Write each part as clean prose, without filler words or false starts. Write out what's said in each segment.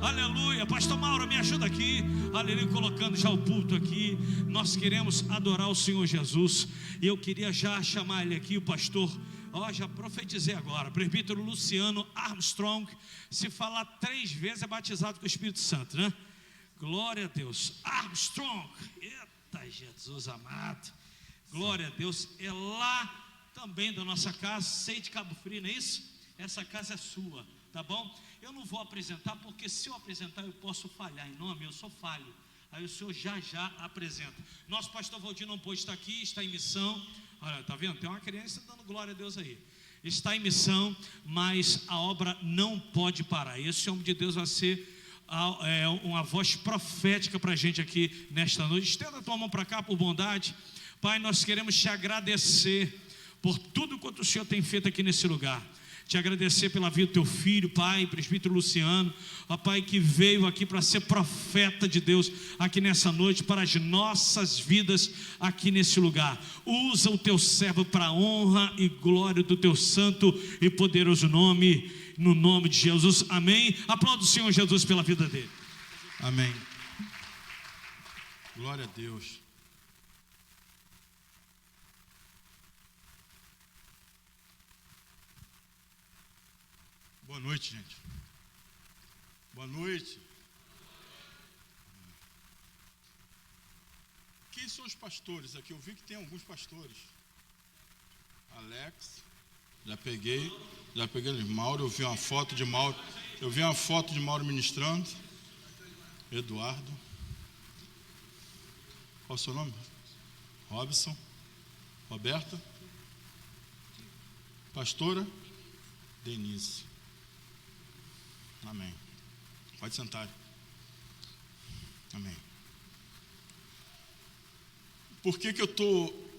Aleluia. Pastor Mauro, me ajuda aqui. Aleluia, colocando já o púlpito aqui. Nós queremos adorar o Senhor Jesus. E eu queria já chamar ele aqui, o pastor. Já profetizei agora. Presbítero Luciano Armstrong. Se falar 3 vezes é batizado com o Espírito Santo, né? Glória a Deus. Armstrong. Eita, Jesus amado. Glória a Deus. É lá também da nossa casa, sei de Cabo Frio, não é isso? Essa casa é sua, tá bom? Eu não vou apresentar, porque se eu apresentar eu posso falhar em nome, eu sou falho. Aí o senhor já apresenta. Nosso pastor Valdir não pôde estar aqui, está em missão. Olha, tá vendo? Tem uma criança dando glória a Deus aí. Está em missão, mas a obra não pode parar. Esse homem de Deus vai ser uma voz profética para a gente aqui nesta noite. Estenda a tua mão para cá por bondade. Pai, nós queremos te agradecer por tudo quanto o Senhor tem feito aqui nesse lugar. Te agradecer pela vida do teu filho, Pai, presbítero Luciano, ó Pai, que veio aqui para ser profeta de Deus aqui nessa noite, para as nossas vidas aqui nesse lugar. Usa o teu servo para a honra e glória do teu santo e poderoso nome, no nome de Jesus, amém. Aplauda o Senhor Jesus pela vida dele. Amém. Glória a Deus. Boa noite, gente. Boa noite. Quem são os pastores aqui? Eu vi que tem alguns pastores. Alex, já peguei Mauro, eu vi uma foto de Mauro, ministrando. Eduardo. Qual é o seu nome? Robson. Roberta. Pastora Denise. Amém. Pode sentar. Amém. Por que eu estou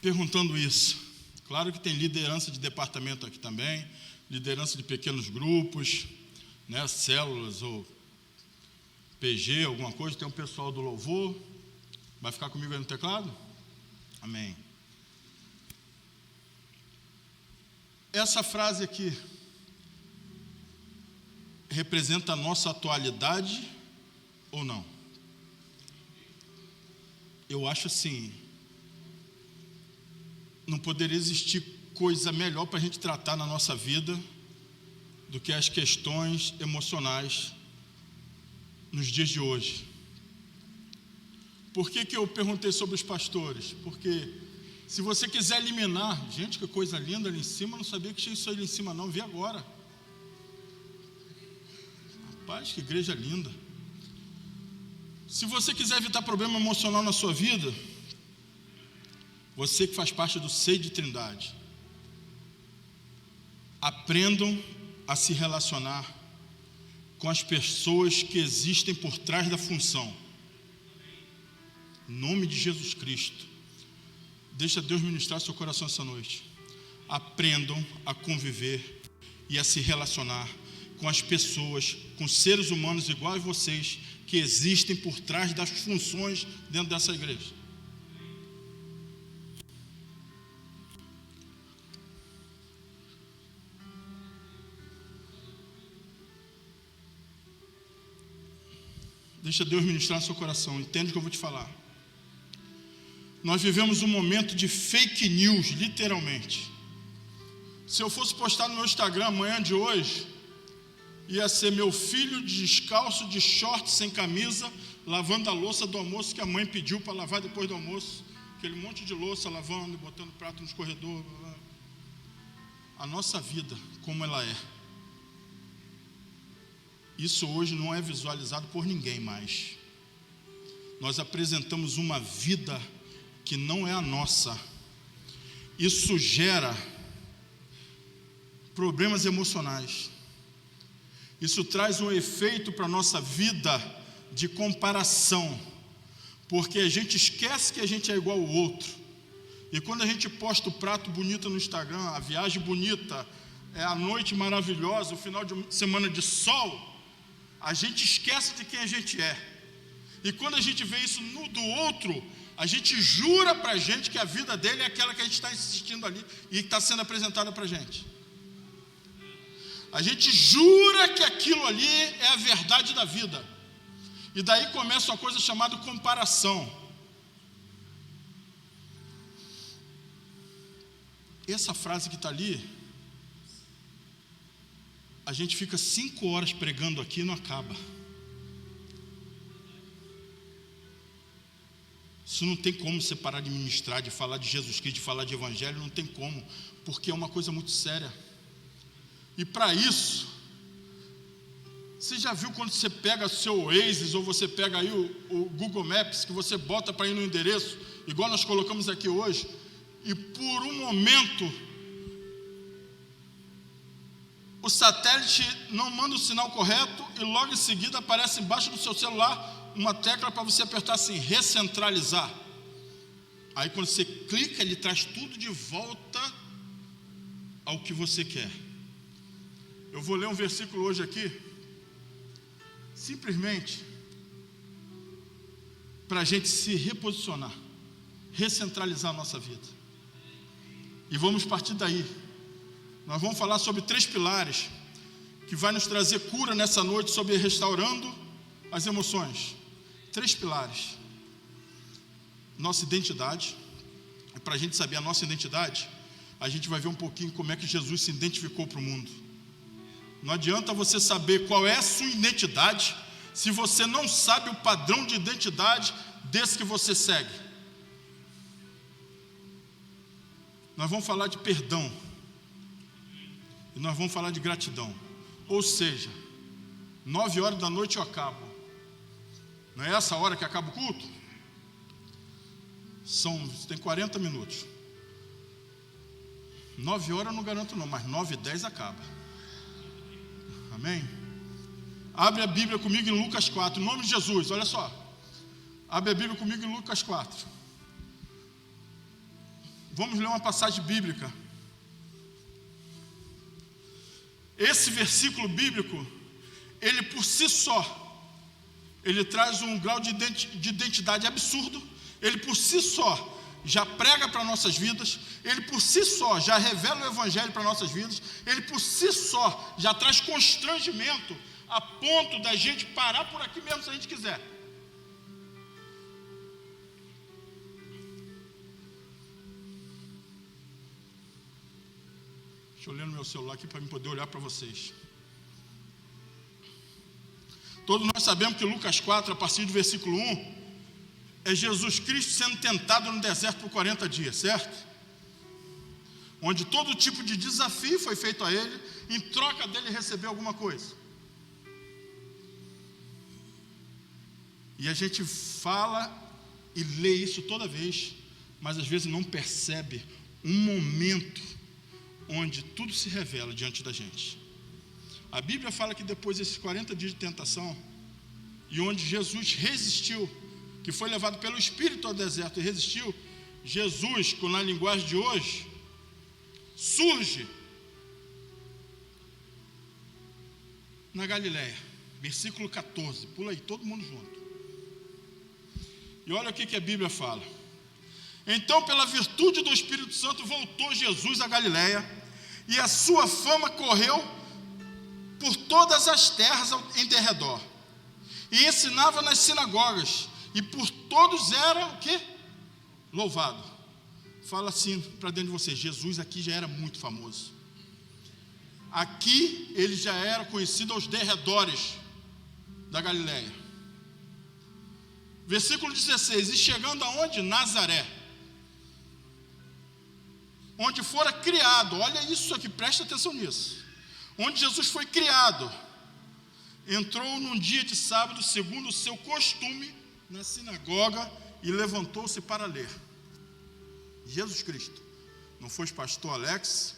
perguntando isso? Claro que tem liderança de departamento aqui também, liderança de pequenos grupos, né, células ou PG, alguma coisa. Tem um pessoal do louvor. Vai ficar comigo aí no teclado? Amém. Essa frase aqui representa a nossa atualidade ou não? Eu acho assim, não poderia existir coisa melhor para a gente tratar na nossa vida do que as questões emocionais nos dias de hoje. Por que eu perguntei sobre os pastores? Porque se você quiser eliminar, gente, que coisa linda ali em cima, eu não sabia que tinha isso ali em cima não, vi agora. Rapaz, que igreja linda. Se você quiser evitar problema emocional na sua vida, você que faz parte do seio de Trindade, aprendam a se relacionar com as pessoas que existem por trás da função. Em nome de Jesus Cristo. Deixa Deus ministrar seu coração essa noite. Aprendam a conviver e a se relacionar com as pessoas, com seres humanos iguais a vocês, que existem por trás das funções dentro dessa igreja. Deixa Deus ministrar no seu coração, entende o que eu vou te falar. Nós vivemos um momento de fake news, literalmente. Se eu fosse postar no meu Instagram amanhã de hoje, ia ser meu filho descalço, de short, sem camisa, lavando a louça do almoço que a mãe pediu para lavar depois do almoço. Aquele monte de louça lavando, botando prato nos corredores. A nossa vida, como ela é. Isso hoje não é visualizado por ninguém mais. Nós apresentamos uma vida que não é a nossa. Isso gera problemas emocionais. Isso traz um efeito para a nossa vida de comparação, porque a gente esquece que a gente é igual ao outro. E quando a gente posta o prato bonito no Instagram, a viagem bonita, a noite maravilhosa, o final de semana de sol, a gente esquece de quem a gente é. E quando a gente vê isso no do outro, a gente jura para a gente que a vida dele é aquela que a gente está assistindo ali e está sendo apresentada para a gente. A gente jura que aquilo ali é a verdade da vida. E daí começa uma coisa chamada comparação. Essa frase que está ali, a gente fica 5 horas pregando aqui e não acaba. Isso não tem como você parar de ministrar, de falar de Jesus Cristo, de falar de Evangelho, não tem como, porque é uma coisa muito séria. E para isso, você já viu quando você pega o seu Waze, ou você pega aí o Google Maps, que você bota para ir no endereço, igual nós colocamos aqui hoje, e por um momento, o satélite não manda o sinal correto, e logo em seguida aparece embaixo do seu celular uma tecla para você apertar assim, recentralizar. Aí quando você clica, ele traz tudo de volta ao que você quer. Eu vou ler um versículo hoje aqui, simplesmente para a gente se reposicionar, recentralizar a nossa vida. E vamos partir daí. Nós vamos falar sobre 3 pilares que vai nos trazer cura nessa noite, sobre restaurando as emoções. 3 pilares. Nossa identidade. E para a gente saber a nossa identidade, a gente vai ver um pouquinho como é que Jesus se identificou para o mundo. Não adianta você saber qual é a sua identidade se você não sabe o padrão de identidade desse que você segue. Nós vamos falar de perdão. E nós vamos falar de gratidão. Ou seja, 9 horas da noite eu acabo. Não é essa hora que acaba o culto? Tem 40 minutos. 9 horas eu não garanto não, mas 9h10 acaba. Amém? Abre a Bíblia comigo em Lucas 4, em nome de Jesus, olha só. Abre a Bíblia comigo em Lucas 4. Vamos ler uma passagem bíblica. Esse versículo bíblico, ele por si só, ele traz um grau de identidade absurdo. Ele por si só já prega para nossas vidas. Ele por si só já revela o Evangelho para nossas vidas. Ele por si só já traz constrangimento a ponto da gente parar por aqui mesmo se a gente quiser. Deixa eu ler no meu celular aqui para eu poder olhar para vocês. Todos nós sabemos que Lucas 4, a partir do versículo 1, é Jesus Cristo sendo tentado no deserto por 40 dias, certo? Onde todo tipo de desafio foi feito a ele, em troca dele receber alguma coisa. E a gente fala e lê isso toda vez, mas às vezes não percebe um momento onde tudo se revela diante da gente. A Bíblia fala que depois desses 40 dias de tentação, e onde Jesus resistiu, que foi levado pelo Espírito ao deserto e resistiu, Jesus, na linguagem de hoje, surge na Galileia, versículo 14, pula aí, todo mundo junto. E olha o que a Bíblia fala. Então, pela virtude do Espírito Santo, voltou Jesus a Galileia, e a sua fama correu por todas as terras em derredor, e ensinava nas sinagogas, e por todos era o quê? Louvado. Fala assim para dentro de você: Jesus aqui já era muito famoso. Aqui ele já era conhecido aos derredores da Galileia. Versículo 16: e chegando aonde? Nazaré, onde fora criado. Olha isso aqui, presta atenção nisso. Onde Jesus foi criado, entrou num dia de sábado, segundo o seu costume, na sinagoga, e levantou-se para ler. Jesus Cristo. Não foi pastor Alex,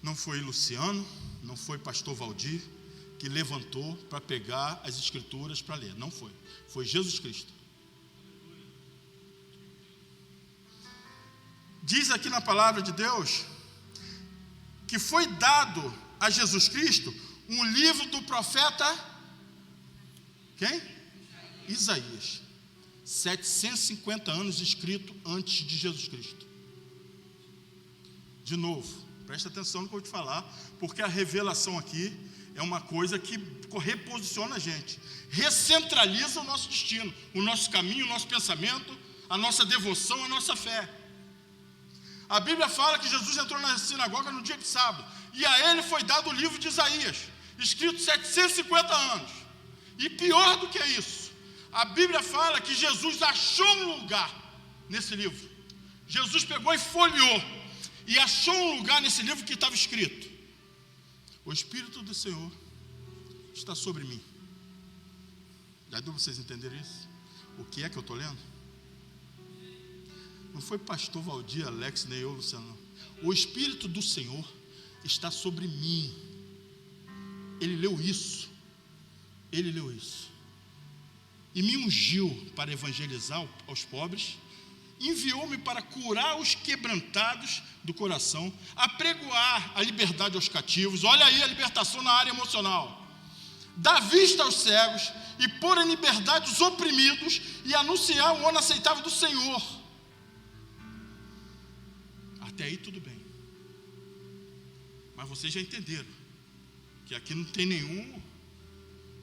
não foi Luciano, não foi pastor Valdir, que levantou para pegar as escrituras para ler. Não foi. Foi Jesus Cristo. Diz aqui na palavra de Deus que foi dado a Jesus Cristo um livro do profeta quem? Isaías. 750 anos escrito antes de Jesus Cristo. De novo, Presta atenção no que eu vou te falar, porque a revelação aqui é uma coisa que reposiciona a gente, recentraliza o nosso destino, o nosso caminho, o nosso pensamento, a nossa devoção, a nossa fé. A Bíblia fala que Jesus entrou na sinagoga no dia de sábado, e a ele foi dado o livro de Isaías, escrito 750 anos. E pior do que isso, a Bíblia fala que Jesus achou um lugar nesse livro. Jesus pegou e folheou, e achou um lugar nesse livro que estava escrito: o Espírito do Senhor está sobre mim. Já deu para vocês entenderem isso? O que é que eu estou lendo? Não foi pastor Valdir, Alex, nem eu, Luciano, não. O Espírito do Senhor está sobre mim. Ele leu isso. Ele leu isso. E me ungiu para evangelizar aos pobres, enviou-me para curar os quebrantados do coração, apregoar a liberdade aos cativos. Olha aí a libertação na área emocional. Dar vista aos cegos e pôr em liberdade os oprimidos e anunciar o ano aceitável do Senhor. Até aí tudo bem. Mas vocês já entenderam que aqui não tem nenhum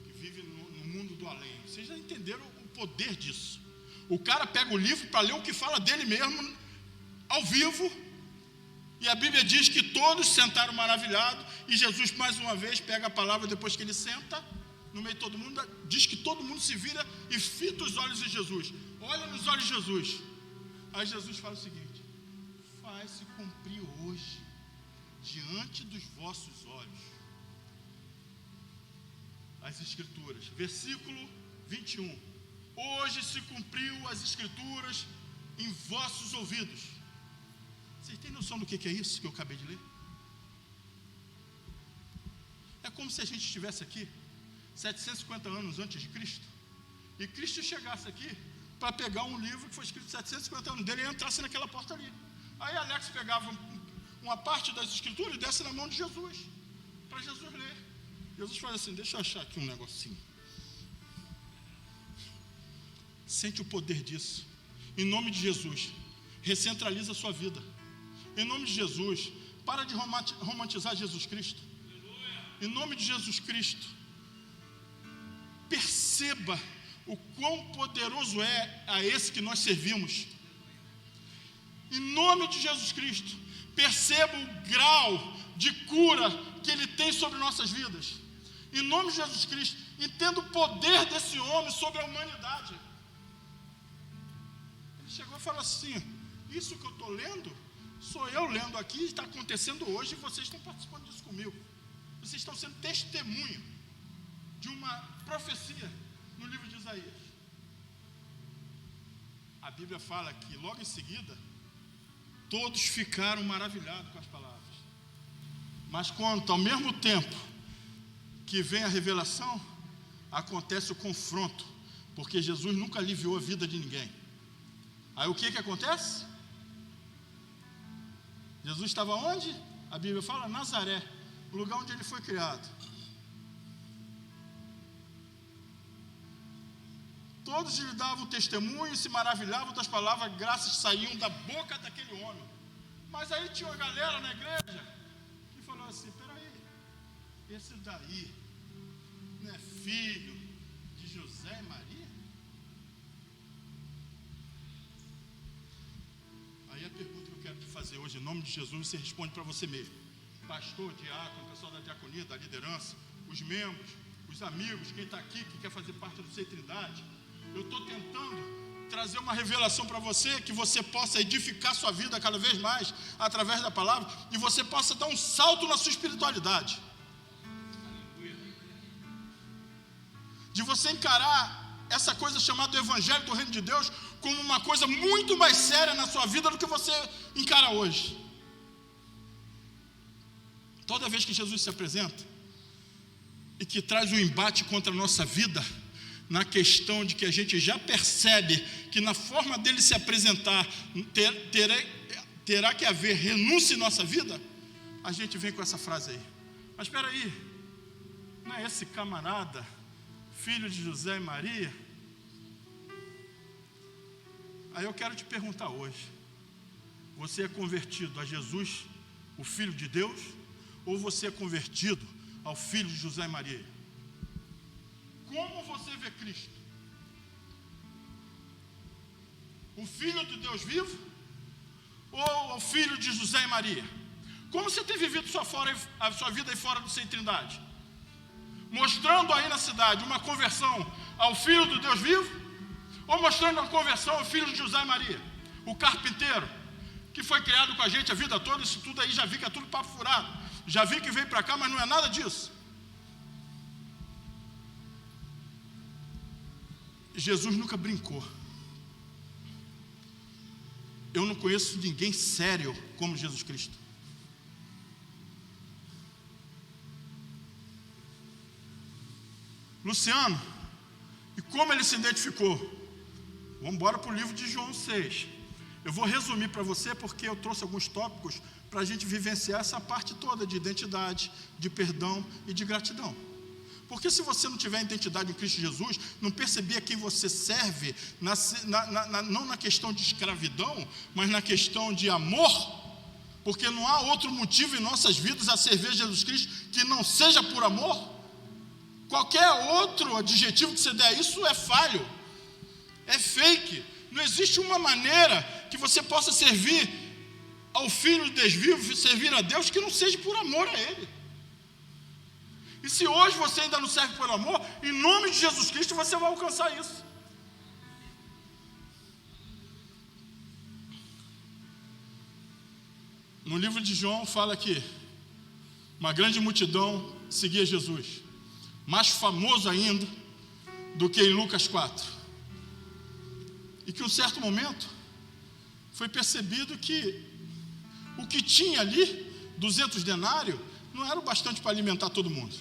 que vive no mundo do além. Vocês já entenderam o poder disso. O cara pega o livro para ler o que fala dele mesmo, ao vivo, e a Bíblia diz que todos sentaram maravilhados, e Jesus mais uma vez pega a palavra depois que ele senta, no meio de todo mundo, diz que todo mundo se vira e fita os olhos de Jesus. Olha nos olhos de Jesus. Aí Jesus fala o seguinte: faz-se cumprir hoje, diante dos vossos olhos, as Escrituras. Versículo 21. Hoje se cumpriu as Escrituras em vossos ouvidos. Vocês têm noção do que é isso que eu acabei de ler? É como se a gente estivesse aqui 750 anos antes de Cristo, e Cristo chegasse aqui para pegar um livro que foi escrito 750 anos dele e entrasse naquela porta ali. Aí Alex pegava uma parte das Escrituras e desse na mão de Jesus, para Jesus ler. Jesus fala assim: deixa eu achar aqui um negocinho. Sente o poder disso. Em nome de Jesus, recentraliza a sua vida. Em nome de Jesus, para de romantizar Jesus Cristo. Em nome de Jesus Cristo, perceba o quão poderoso é a esse que nós servimos. Em nome de Jesus Cristo, perceba o grau de cura que Ele tem sobre nossas vidas. Em nome de Jesus Cristo, entenda o poder desse homem sobre a humanidade. Ele chegou e falou assim: isso que eu estou lendo, sou eu lendo aqui, está acontecendo hoje, e vocês estão participando disso comigo. Vocês estão sendo testemunho de uma profecia no livro de Isaías. A Bíblia fala que logo em seguida todos ficaram maravilhados com as palavras. Mas quando ao mesmo tempo que vem a revelação, acontece o confronto, porque Jesus nunca aliviou a vida de ninguém. Aí o que acontece? Jesus estava onde? A Bíblia fala Nazaré, o lugar onde ele foi criado. Todos lhe davam testemunho e se maravilhavam das palavras, graças saíam da boca daquele homem. Mas aí tinha uma galera na igreja que falou assim: peraí, esse daí não é filho de José e Maria? Aí a pergunta que eu quero te fazer hoje, em nome de Jesus, você responde para você mesmo. Pastor, diácono, pessoal da diaconia, da liderança, os membros, os amigos, quem está aqui, que quer fazer parte do Sei Trindade. Eu estou tentando trazer uma revelação para você, que você possa edificar sua vida cada vez mais através da palavra, e você possa dar um salto na sua espiritualidade. De você encarar essa coisa chamada Evangelho do Reino de Deus como uma coisa muito mais séria na sua vida do que você encara hoje. Toda vez que Jesus se apresenta e que traz um embate contra a nossa vida, na questão de que a gente já percebe que na forma dele se apresentar terá que haver renúncia em nossa vida, a gente vem com essa frase aí: mas espera aí, não é esse camarada filho de José e Maria? Aí eu quero te perguntar hoje: você é convertido a Jesus o Filho de Deus, ou você é convertido ao Filho de José e Maria? Como você vê Cristo? O Filho de Deus vivo, ou o Filho de José e Maria? Como você tem vivido a sua vida aí fora do Sem Trindade? Mostrando aí na cidade uma conversão ao Filho do Deus vivo, ou mostrando uma conversão ao Filho de José e Maria, o carpinteiro, que foi criado com a gente a vida toda? Isso tudo aí já vi que é tudo papo furado, já vi que veio para cá, mas não é nada disso. Jesus nunca brincou. Eu não conheço ninguém sério como Jesus Cristo. Luciano, e como ele se identificou? Vamos embora para o livro de João 6. Eu vou resumir para você, porque eu trouxe alguns tópicos para a gente vivenciar essa parte toda de identidade, de perdão e de gratidão. Porque se você não tiver identidade em Cristo Jesus, não perceber a quem você serve, não na questão de escravidão, mas na questão de amor, porque não há outro motivo em nossas vidas a servir Jesus Cristo que não seja por amor. Qualquer outro adjetivo que você der a isso é falho, é fake. Não existe uma maneira que você possa servir ao Filho de Deus vivo, servir a Deus, que não seja por amor a Ele. E se hoje você ainda não serve por amor, em nome de Jesus Cristo você vai alcançar isso. No livro de João fala que uma grande multidão seguia Jesus, mais famoso ainda do que em Lucas 4. E que em um certo momento foi percebido que o que tinha ali, 200 denários, não era o bastante para alimentar todo mundo.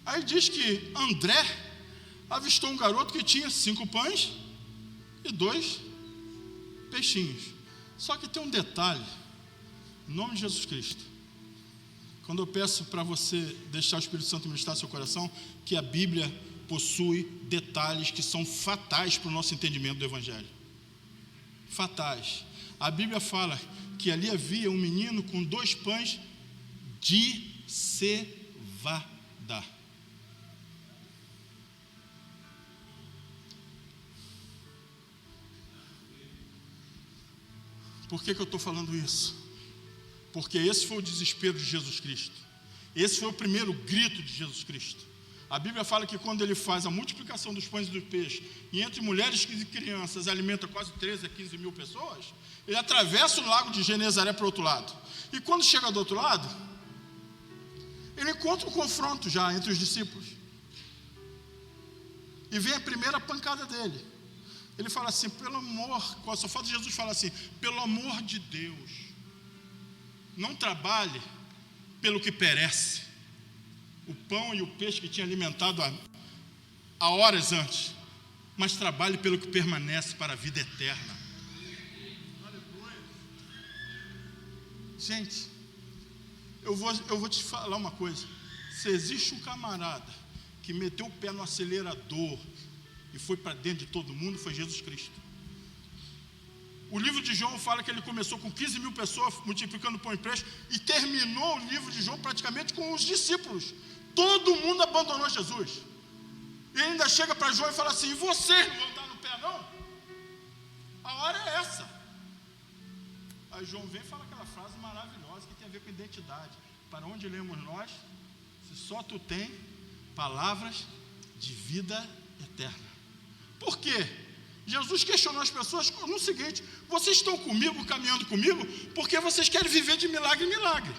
Aí diz que André avistou um garoto que tinha 5 pães e 2 peixinhos. Só que tem um detalhe, em nome de Jesus Cristo. Quando eu peço para você deixar o Espírito Santo ministrar seu coração, que a Bíblia possui detalhes que são fatais para o nosso entendimento do Evangelho. Fatais. A Bíblia fala que ali havia um menino com 2 pães de cevada. Por que eu estou falando isso? Porque esse foi o desespero de Jesus Cristo. Esse foi o primeiro grito de Jesus Cristo. A Bíblia fala que quando ele faz a multiplicação dos pães e dos peixes, e entre mulheres e crianças alimenta quase 13 a 15 mil pessoas, ele atravessa o lago de Genezaré para o outro lado. E quando chega do outro lado, ele encontra um confronto já entre os discípulos. E vem a primeira pancada dele. Ele fala assim, pelo amor, só falta Jesus falar assim, pelo amor de Deus, não trabalhe pelo que perece. O pão e o peixe que tinha alimentado há horas antes, mas trabalhe pelo que permanece para a vida eterna. Gente, eu vou te falar uma coisa. Se existe um camarada que meteu o pé no acelerador e foi para dentro de todo mundo, foi Jesus Cristo. O livro de João fala que ele começou com 15 mil pessoas multiplicando pão e peixe e terminou o livro de João praticamente com os discípulos. Todo mundo abandonou Jesus. E ainda chega para João e fala assim, e vocês não vão estar no pé não? A hora é essa. Aí João vem e fala aquela frase maravilhosa que tem a ver com identidade. Para onde lemos nós, se só tu tem palavras de vida eterna. Por quê? Jesus questionou as pessoas no seguinte, vocês estão comigo, caminhando comigo, porque vocês querem viver de milagre em milagre.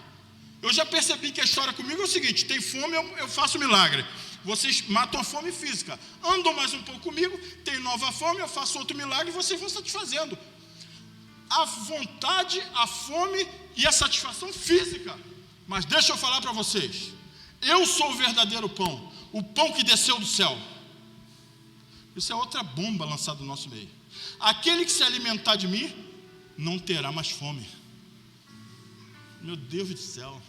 Eu já percebi que a história comigo é o seguinte, tem fome, eu faço milagre. Vocês matam a fome física. Andam mais um pouco comigo, tem nova fome, eu faço outro milagre e vocês vão satisfazendo. A vontade, a fome e a satisfação física. Mas deixa eu falar para vocês, eu sou o verdadeiro pão, o pão que desceu do céu. Isso é outra bomba lançada no nosso meio. Aquele que se alimentar de mim, não terá mais fome. Meu Deus do céu.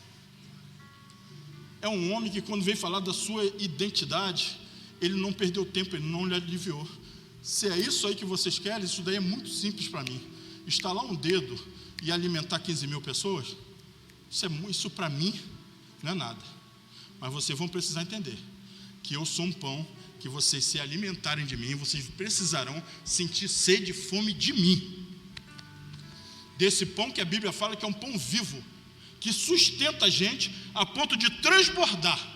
É um homem que quando veio falar da sua identidade, ele não perdeu tempo, ele não lhe aliviou. Se é isso aí que vocês querem, isso daí é muito simples para mim. Estalar um dedo e alimentar 15 mil pessoas, isso para mim não é nada. Mas vocês vão precisar entender que eu sou um pão, que vocês se alimentarem de mim, vocês precisarão sentir sede e fome de mim. Desse pão que a Bíblia fala que é um pão vivo, que sustenta a gente a ponto de transbordar.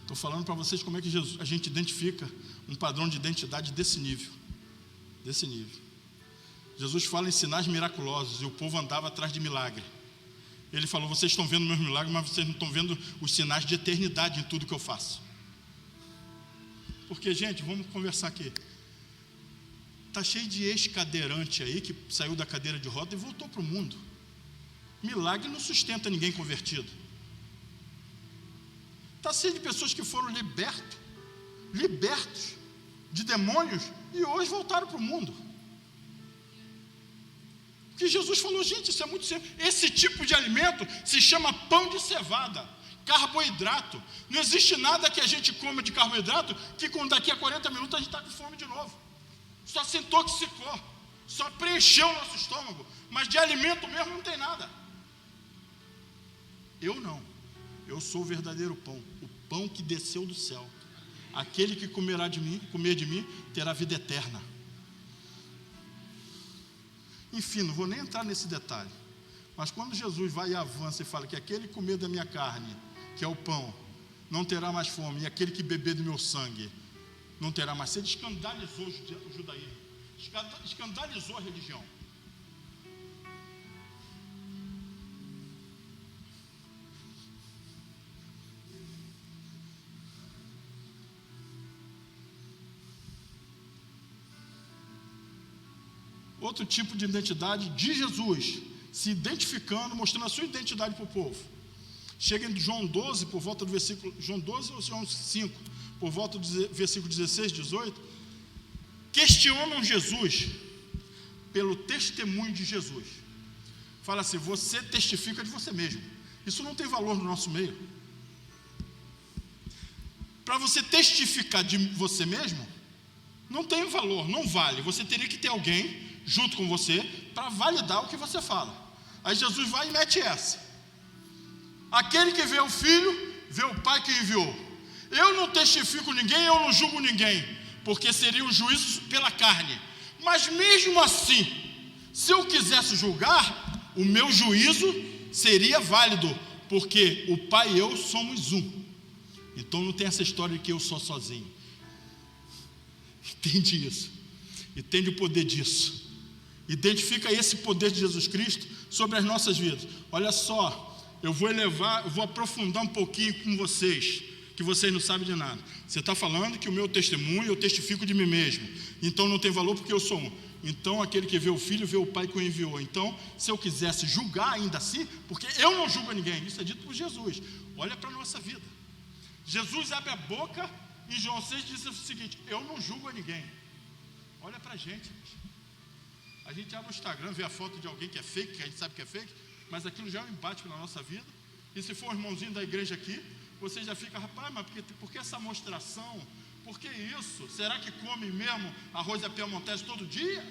Estou falando para vocês como é que a gente identifica um padrão de identidade desse nível. Desse nível. Jesus fala em sinais miraculosos e o povo andava atrás de milagre. Ele falou: vocês estão vendo meus milagres, mas vocês não estão vendo os sinais de eternidade em tudo que eu faço. Porque, gente, vamos conversar aqui. Está cheio de ex-cadeirante aí que saiu da cadeira de roda e voltou para o mundo. Milagre não sustenta ninguém convertido. Está cheio de pessoas que foram libertos de demônios e hoje voltaram para o mundo. Porque Jesus falou: gente, isso é muito simples. Esse tipo de alimento se chama pão de cevada, carboidrato. Não existe nada que a gente coma de carboidrato que daqui a 40 minutos a gente está com fome de novo. Só se intoxicou, só preencheu o nosso estômago, mas de alimento mesmo não tem nada. Eu não. Eu sou o verdadeiro pão, o pão que desceu do céu. Aquele que comer de mim, terá vida eterna. Enfim, não vou nem entrar nesse detalhe. Mas quando Jesus vai e avança e fala que aquele que comer da minha carne, que é o pão, não terá mais fome, e aquele que beber do meu sangue, não terá mais sede, escandalizou o judaísmo, escandalizou a religião. Outro tipo de identidade de Jesus, se identificando, mostrando a sua identidade para o povo. Chega em João 12, por volta do versículo, João 12 ou João 5, por volta do versículo 16, 18, questionam Jesus pelo testemunho de Jesus. Fala assim: você testifica de você mesmo. Isso não tem valor no nosso meio. Para você testificar de você mesmo, não tem valor, não vale. Você teria que ter alguém junto com você para validar o que você fala. Aí Jesus vai e mete essa: aquele que vê o Filho, vê o Pai que enviou. Eu não testifico ninguém, eu não julgo ninguém, porque seria um juízo pela carne. Mas mesmo assim, se eu quisesse julgar, o meu juízo seria válido, porque o Pai e eu somos um. Então não tem essa história de que eu sou sozinho. Entende isso? Entende o poder disso? Identifica esse poder de Jesus Cristo sobre as nossas vidas. Olha só, eu vou aprofundar um pouquinho com vocês, que vocês não sabem de nada. Você está falando que o meu testemunho, eu testifico de mim mesmo, então não tem valor porque eu sou um. Então aquele que vê o Filho, vê o Pai que o enviou. Então, se eu quisesse julgar ainda assim, porque eu não julgo ninguém, isso é dito por Jesus. Olha para a nossa vida. Jesus abre a boca e João 6 diz o seguinte: eu não julgo a ninguém. Olha para a gente. A gente abre o Instagram, vê a foto de alguém que é fake, que a gente sabe que é fake, mas aquilo já é um embate na nossa vida. E se for um irmãozinho da igreja aqui, você já fica: rapaz, mas por que essa mostração? Por que isso? Será que come mesmo arroz à piemontese todo dia?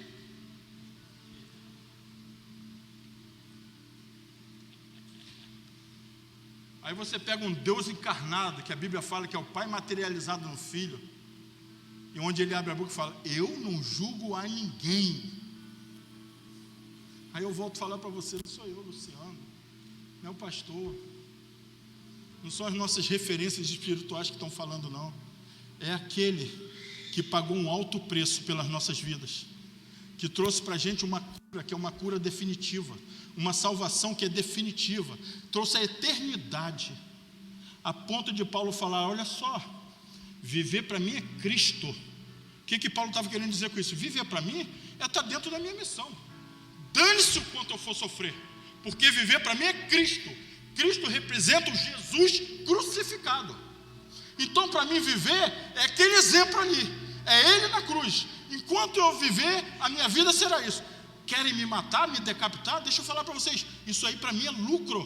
Aí você pega um Deus encarnado, que a Bíblia fala que é o Pai materializado no Filho, e onde ele abre a boca e fala: eu não julgo a ninguém. Aí eu volto a falar para você: não sou eu, Luciano, não é o pastor, não são as nossas referências espirituais que estão falando, não. É aquele que pagou um alto preço pelas nossas vidas, que trouxe para a gente uma cura, que é uma cura definitiva, uma salvação que é definitiva, trouxe a eternidade, a ponto de Paulo falar: olha só, viver para mim é Cristo. O que Paulo estava querendo dizer com isso? Viver para mim é estar dentro da minha missão. Dane-se o quanto eu for sofrer, porque viver para mim é Cristo. Cristo representa o Jesus crucificado. Então, para mim, viver é aquele exemplo ali, é Ele na cruz. Enquanto eu viver, a minha vida será isso. querem me matar, me decapitar, deixa eu falar para vocês, isso aí para mim é lucro.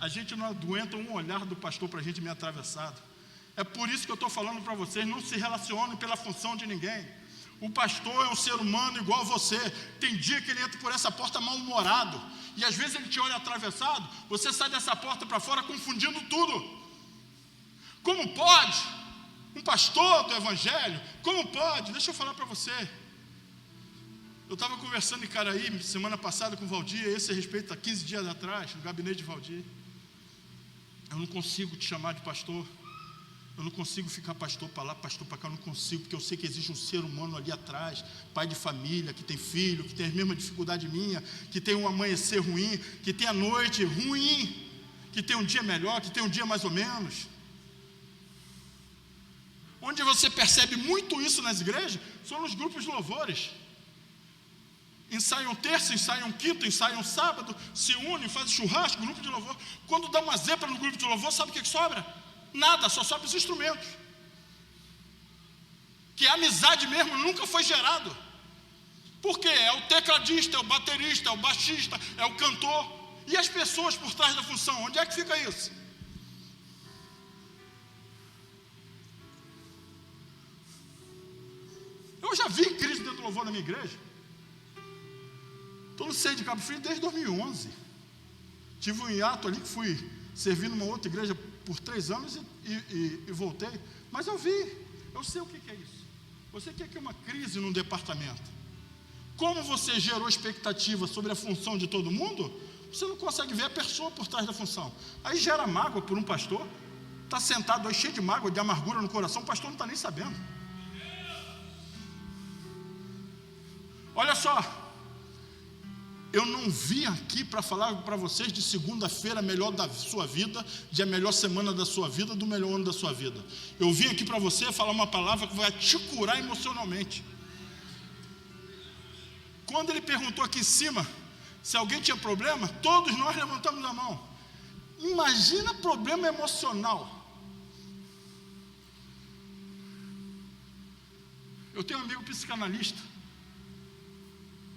A gente não aguenta um olhar do pastor para a gente meio atravessado. É por isso que eu estou falando para vocês, não se relacionem pela função de ninguém. O pastor é um ser humano igual a você. Tem dia que ele entra por essa porta mal-humorado, e às vezes ele te olha atravessado, você sai dessa porta para fora confundindo tudo. Como pode? Um pastor do evangelho, como pode? Deixa eu falar para você. Eu estava conversando em Caraí, semana passada com o Valdir, esse a respeito, há 15 dias atrás, no gabinete de Valdir. Eu não consigo te chamar de pastor. Eu não consigo ficar pastor para lá, pastor para cá, eu não consigo, porque eu sei que existe um ser humano ali atrás, pai de família, que tem filho, que tem a mesma dificuldade minha, que tem um amanhecer ruim, que tem a noite ruim, que tem um dia melhor, que tem um dia mais ou menos. Onde você percebe muito isso nas igrejas, são nos grupos de louvores. Ensaiam terça, ensaiam quinta, ensaiam sábado, se unem, fazem churrasco, grupo de louvor. Quando dá uma zebra no grupo de louvor, sabe o que sobra? Nada, só sobra os instrumentos. Que a amizade mesmo nunca foi gerado. Por quê? É o tecladista, é o baterista, é o baixista, é o cantor. E as pessoas por trás da função, onde é que fica isso? Eu já vi crise dentro do louvor na minha igreja. Estou no Ceia de Cabo Frio desde 2011. Tive um hiato ali que fui servir numa outra igreja por 3 anos e voltei. Mas eu vi, eu sei o que é isso. Você quer que uma crise num departamento? Como você gerou expectativa sobre a função de todo mundo, você não consegue ver a pessoa por trás da função. Aí gera mágoa por um pastor, está sentado aí cheio de mágoa, de amargura no coração, o pastor não está nem sabendo. Olha só, eu não vim aqui para falar para vocês de segunda-feira melhor da sua vida, de a melhor semana da sua vida, do melhor ano da sua vida. Eu vim aqui para você falar uma palavra que vai te curar emocionalmente. Quando ele perguntou aqui em cima se alguém tinha problema, todos nós levantamos a mão. Imagina problema emocional. Eu tenho um amigo psicanalista,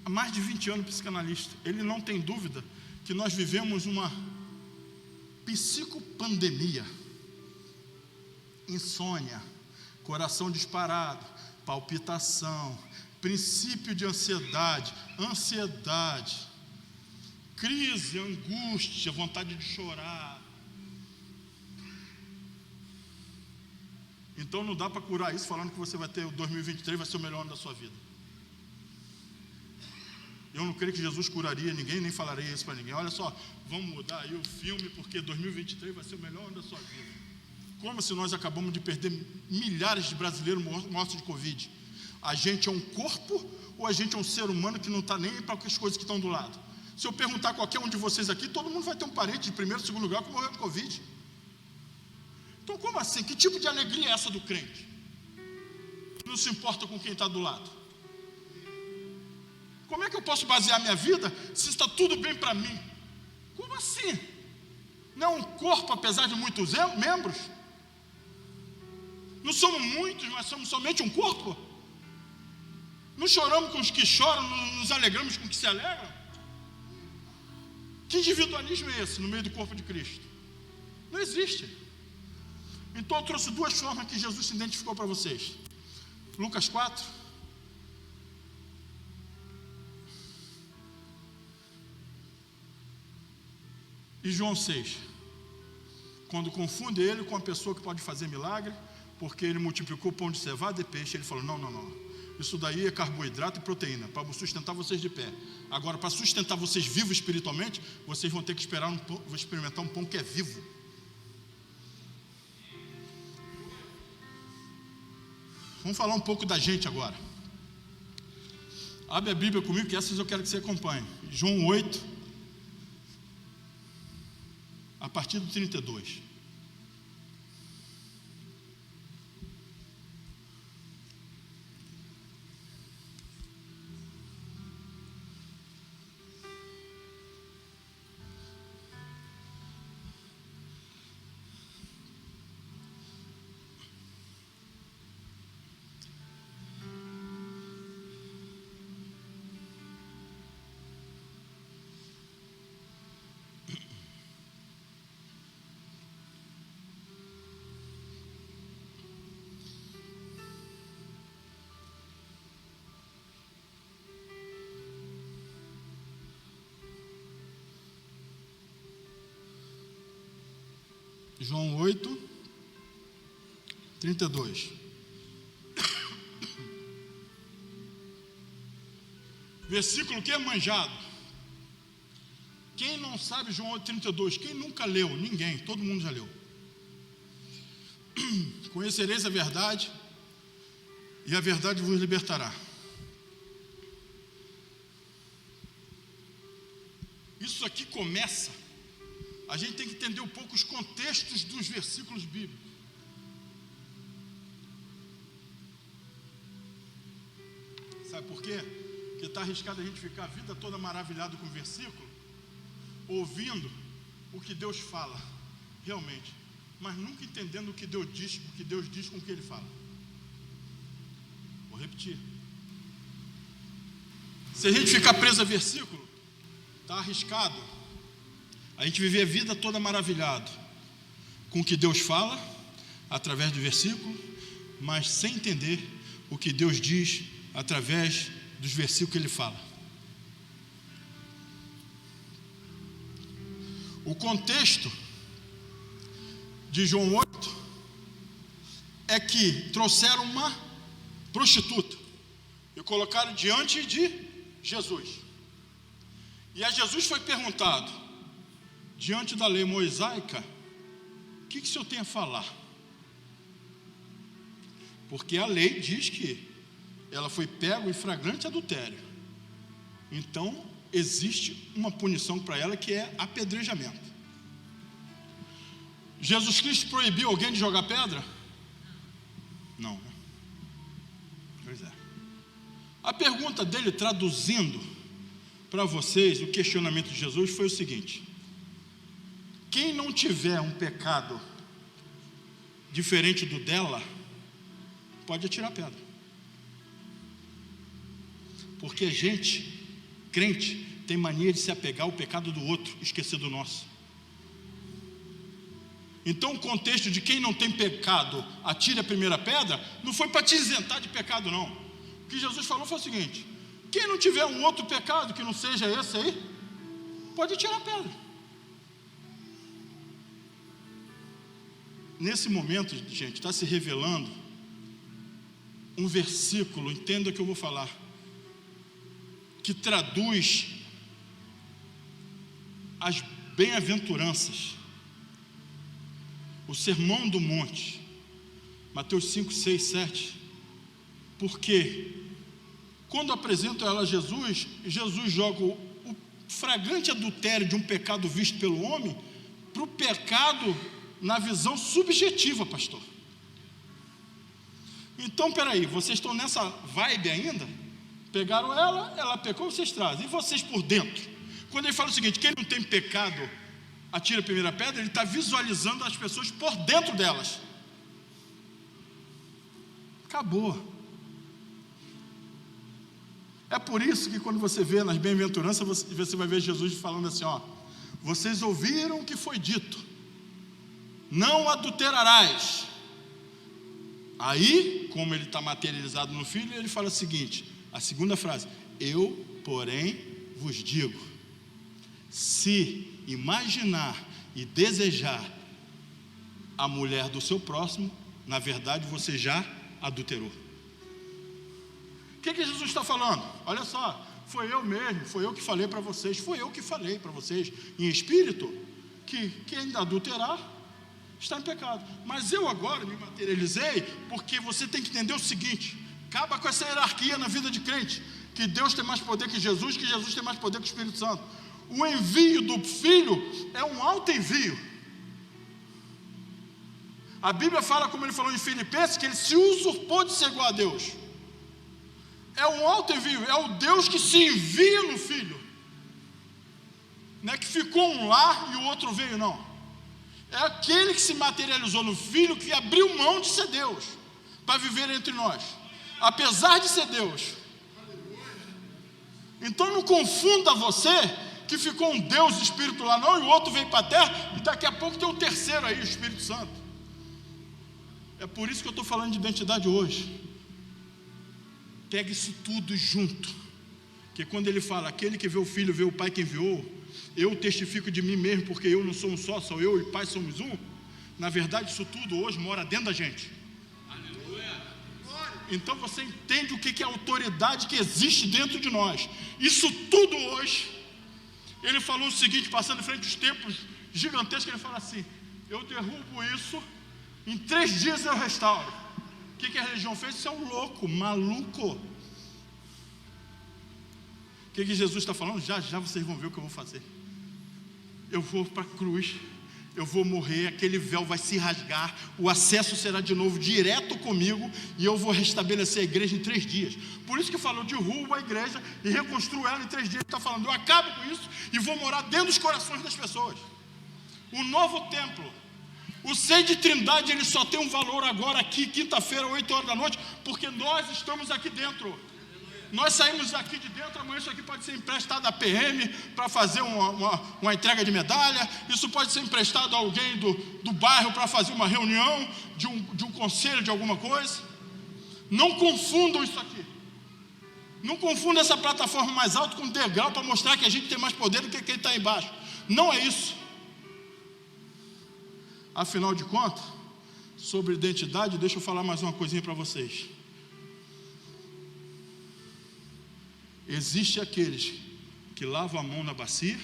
há mais de 20 anos psicanalista. Ele não tem dúvida que nós vivemos uma psicopandemia. Insônia, coração disparado, palpitação, princípio de ansiedade, crise, angústia, vontade de chorar. Então não dá para curar isso falando que você vai ter o 2023, vai ser o melhor ano da sua vida. Eu não creio que Jesus curaria ninguém, nem falaria isso para ninguém. Olha só, vamos mudar aí o filme, porque 2023 vai ser o melhor ano da sua vida. Como se nós acabamos de perder milhares de brasileiros mortos de Covid. A gente é um corpo ou a gente é um ser humano que não está nem para as coisas que estão do lado? Se eu perguntar a qualquer um de vocês aqui, todo mundo vai ter um parente de primeiro, segundo grau que morreu de Covid. Então como assim? Que tipo de alegria é essa do crente? Não se importa com quem está do lado. Como é que eu posso basear minha vida se está tudo bem para mim? Como assim? Não é um corpo apesar de muitos membros? Não somos muitos, mas somos somente um corpo? Não choramos com os que choram, não nos alegramos com os que se alegram? Que individualismo é esse no meio do corpo de Cristo? Não existe. Então eu trouxe 2 formas que Jesus se identificou para vocês. Lucas 4. E João 6. Quando confunde ele com a pessoa que pode fazer milagre, porque ele multiplicou pão de cevada e peixe, ele falou, não. Isso daí é carboidrato e proteína, para sustentar vocês de pé. Agora, para sustentar vocês vivos espiritualmente, vocês vão ter que experimentar um pão que é vivo. Vamos falar um pouco da gente agora. Abre a Bíblia comigo, que essas eu quero que você acompanhe. João 8, a partir do 32. João 8, 32. Versículo que é manjado. Quem não sabe João 8, 32? Quem nunca leu? Ninguém, todo mundo já leu. Conhecereis a verdade, e a verdade vos libertará. Isso aqui começa. A gente tem que entender um pouco os contextos dos versículos bíblicos. Sabe por quê? Porque está arriscado a gente ficar a vida toda maravilhado com o versículo, ouvindo o que Deus fala, realmente, mas nunca entendendo o que Deus diz com o que Ele fala. Vou repetir. Se a gente ficar preso a versículo, está arriscado a gente viver a vida toda maravilhado com o que Deus fala, através do versículo, mas sem entender o que Deus diz através dos versículos que Ele fala. O contexto de João 8 é que trouxeram uma prostituta e colocaram diante de Jesus. E a Jesus foi perguntado, diante da lei mosaica, o que o senhor tem a falar? Porque a lei diz que ela foi pega em flagrante adultério. Então, existe uma punição para ela, que é apedrejamento. Jesus Cristo proibiu alguém de jogar pedra? Não. Pois é. A pergunta dele, traduzindo para vocês o questionamento de Jesus, foi o seguinte: quem não tiver um pecado diferente do dela, pode atirar pedra. Porque a gente, crente, tem mania de se apegar ao pecado do outro, esquecer do nosso. Então o contexto de quem não tem pecado, atire a primeira pedra, não foi para te isentar de pecado, não. O que Jesus falou foi o seguinte: quem não tiver um outro pecado que não seja esse aí, pode atirar a pedra. Nesse momento, gente, está se revelando um versículo, entenda o que eu vou falar, que traduz as bem-aventuranças, o sermão do monte, Mateus 5, 6, 7, porque quando apresentam ela a Jesus, Jesus joga o flagrante adultério de um pecado visto pelo homem para o pecado na visão subjetiva, pastor. Então, peraí, vocês estão nessa vibe ainda? Pegaram ela pecou, vocês trazem. E vocês por dentro? Quando ele fala o seguinte: quem não tem pecado, atira a primeira pedra, ele está visualizando as pessoas por dentro delas. Acabou. É por isso que quando você vê nas bem-aventuranças, você vai ver Jesus falando assim, ó: vocês ouviram o que foi dito, não adulterarás. Aí, como ele está materializado no Filho, ele fala o seguinte, a segunda frase: eu, porém, vos digo, se imaginar e desejar a mulher do seu próximo, na verdade você já adulterou. O que Jesus está falando? Olha só, foi eu mesmo, foi eu que falei para vocês, em espírito, que quem adulterar está em pecado. Mas eu agora me materializei, porque você tem que entender o seguinte: acaba com essa hierarquia na vida de crente, que Deus tem mais poder que Jesus tem mais poder que o Espírito Santo. O envio do Filho é um alto envio. A Bíblia fala, como ele falou em Filipenses, que ele se usurpou de ser igual a Deus. É um alto envio, é o Deus que se envia no Filho. Não é que ficou um lá e o outro veio, não. É aquele que se materializou no Filho, que abriu mão de ser Deus, para viver entre nós, apesar de ser Deus. Então não confunda você, que ficou um Deus Espírito lá não, e o outro veio para a terra, e daqui a pouco tem um terceiro aí, o Espírito Santo. É por isso que eu estou falando de identidade hoje. Pega isso tudo junto, que quando ele fala, aquele que vê o Filho, vê o Pai que enviou, eu testifico de mim mesmo, porque eu não sou um só eu e o Pai somos um. Na verdade, isso tudo hoje mora dentro da gente. Então você entende o que é a autoridade que existe dentro de nós. Isso tudo hoje. Ele falou o seguinte, passando em frente aos templos gigantescos, ele fala assim: eu derrubo isso, em 3 dias eu restauro. O que a religião fez? Isso é um louco, maluco. O que Jesus está falando? Já vocês vão ver o que eu vou fazer. Eu vou para a cruz, eu vou morrer, aquele véu vai se rasgar, o acesso será de novo direto comigo, e eu vou restabelecer a igreja em 3 dias. Por isso que falou, derrubo a igreja e reconstruo ela em 3 dias. Ele está falando, eu acabo com isso e vou morar dentro dos corações das pessoas. O novo templo, o seio de Trindade, ele só tem um valor agora aqui, quinta-feira, 8 horas da noite, porque nós estamos aqui dentro. Nós saímos aqui de dentro, amanhã isso aqui pode ser emprestado à PM para fazer uma entrega de medalha, isso pode ser emprestado a alguém do bairro para fazer uma reunião de um conselho de alguma coisa. Não confundam isso aqui. Não confundam essa plataforma mais alta com um degrau para mostrar que a gente tem mais poder do que quem está embaixo. Não é isso. Afinal de contas, sobre identidade, deixa eu falar mais uma coisinha para vocês. Existe aqueles que lavam a mão na bacia,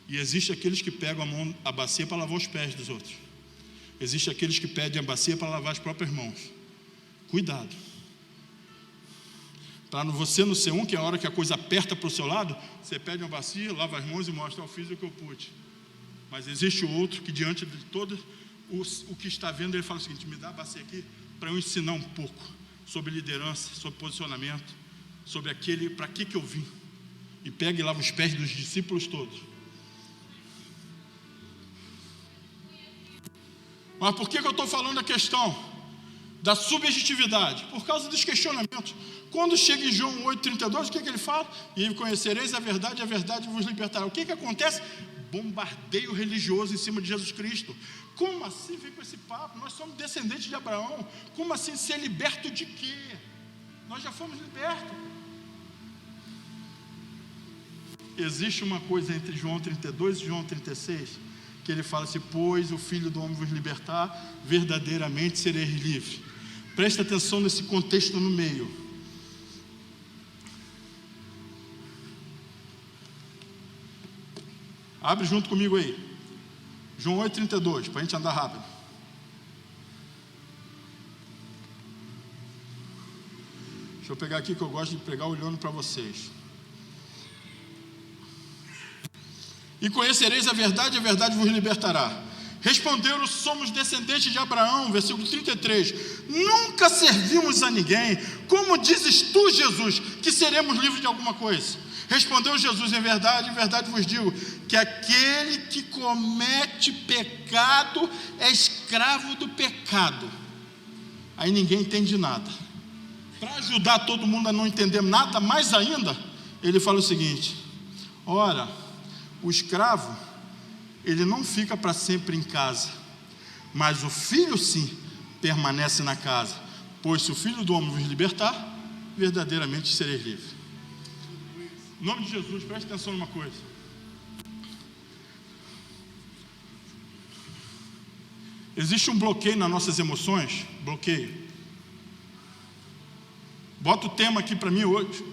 e existe aqueles que pegam a bacia para lavar os pés dos outros. Existe aqueles que pedem a bacia para lavar as próprias mãos. Cuidado. Para você não ser que a hora que a coisa aperta para o seu lado, você pede uma bacia, lava as mãos e mostra, eu fiz o que eu pude. Mas existe o outro que diante de todo o que está vendo, ele fala o seguinte, me dá a bacia aqui para eu ensinar um pouco sobre liderança, sobre posicionamento, sobre aquele, para que eu vim. E pega e lava os pés dos discípulos todos. Mas por que eu estou falando a questão da subjetividade? Por causa dos questionamentos. Quando chega em João 8,32, o que ele fala? E conhecereis a verdade vos libertará. O que acontece? Bombardeio religioso em cima de Jesus Cristo. Como assim? Vem com esse papo, nós somos descendentes de Abraão. Como assim ser liberto de quê? Nós já fomos libertos. Existe uma coisa entre João 32 e João 36, que ele fala assim, pois o Filho do Homem vos libertar, verdadeiramente sereis livres. Presta atenção nesse contexto no meio. Abre junto comigo aí, João 8,32, para a gente andar rápido. Deixa eu pegar aqui que eu gosto de pregar olhando para vocês. E conhecereis a verdade vos libertará. Responderam, somos descendentes de Abraão, versículo 33. Nunca servimos a ninguém. Como dizes tu, Jesus, que seremos livres de alguma coisa? Respondeu Jesus, em verdade vos digo, que aquele que comete pecado é escravo do pecado. Aí ninguém entende nada. Para ajudar todo mundo a não entender nada, mais ainda, ele fala o seguinte, ora, o escravo, ele não fica para sempre em casa, mas o filho sim, permanece na casa, pois se o Filho do Homem vos libertar, verdadeiramente sereis livres. Em nome de Jesus, preste atenção numa coisa. Existe um bloqueio nas nossas emoções, bloqueio. Bota o tema aqui para mim hoje,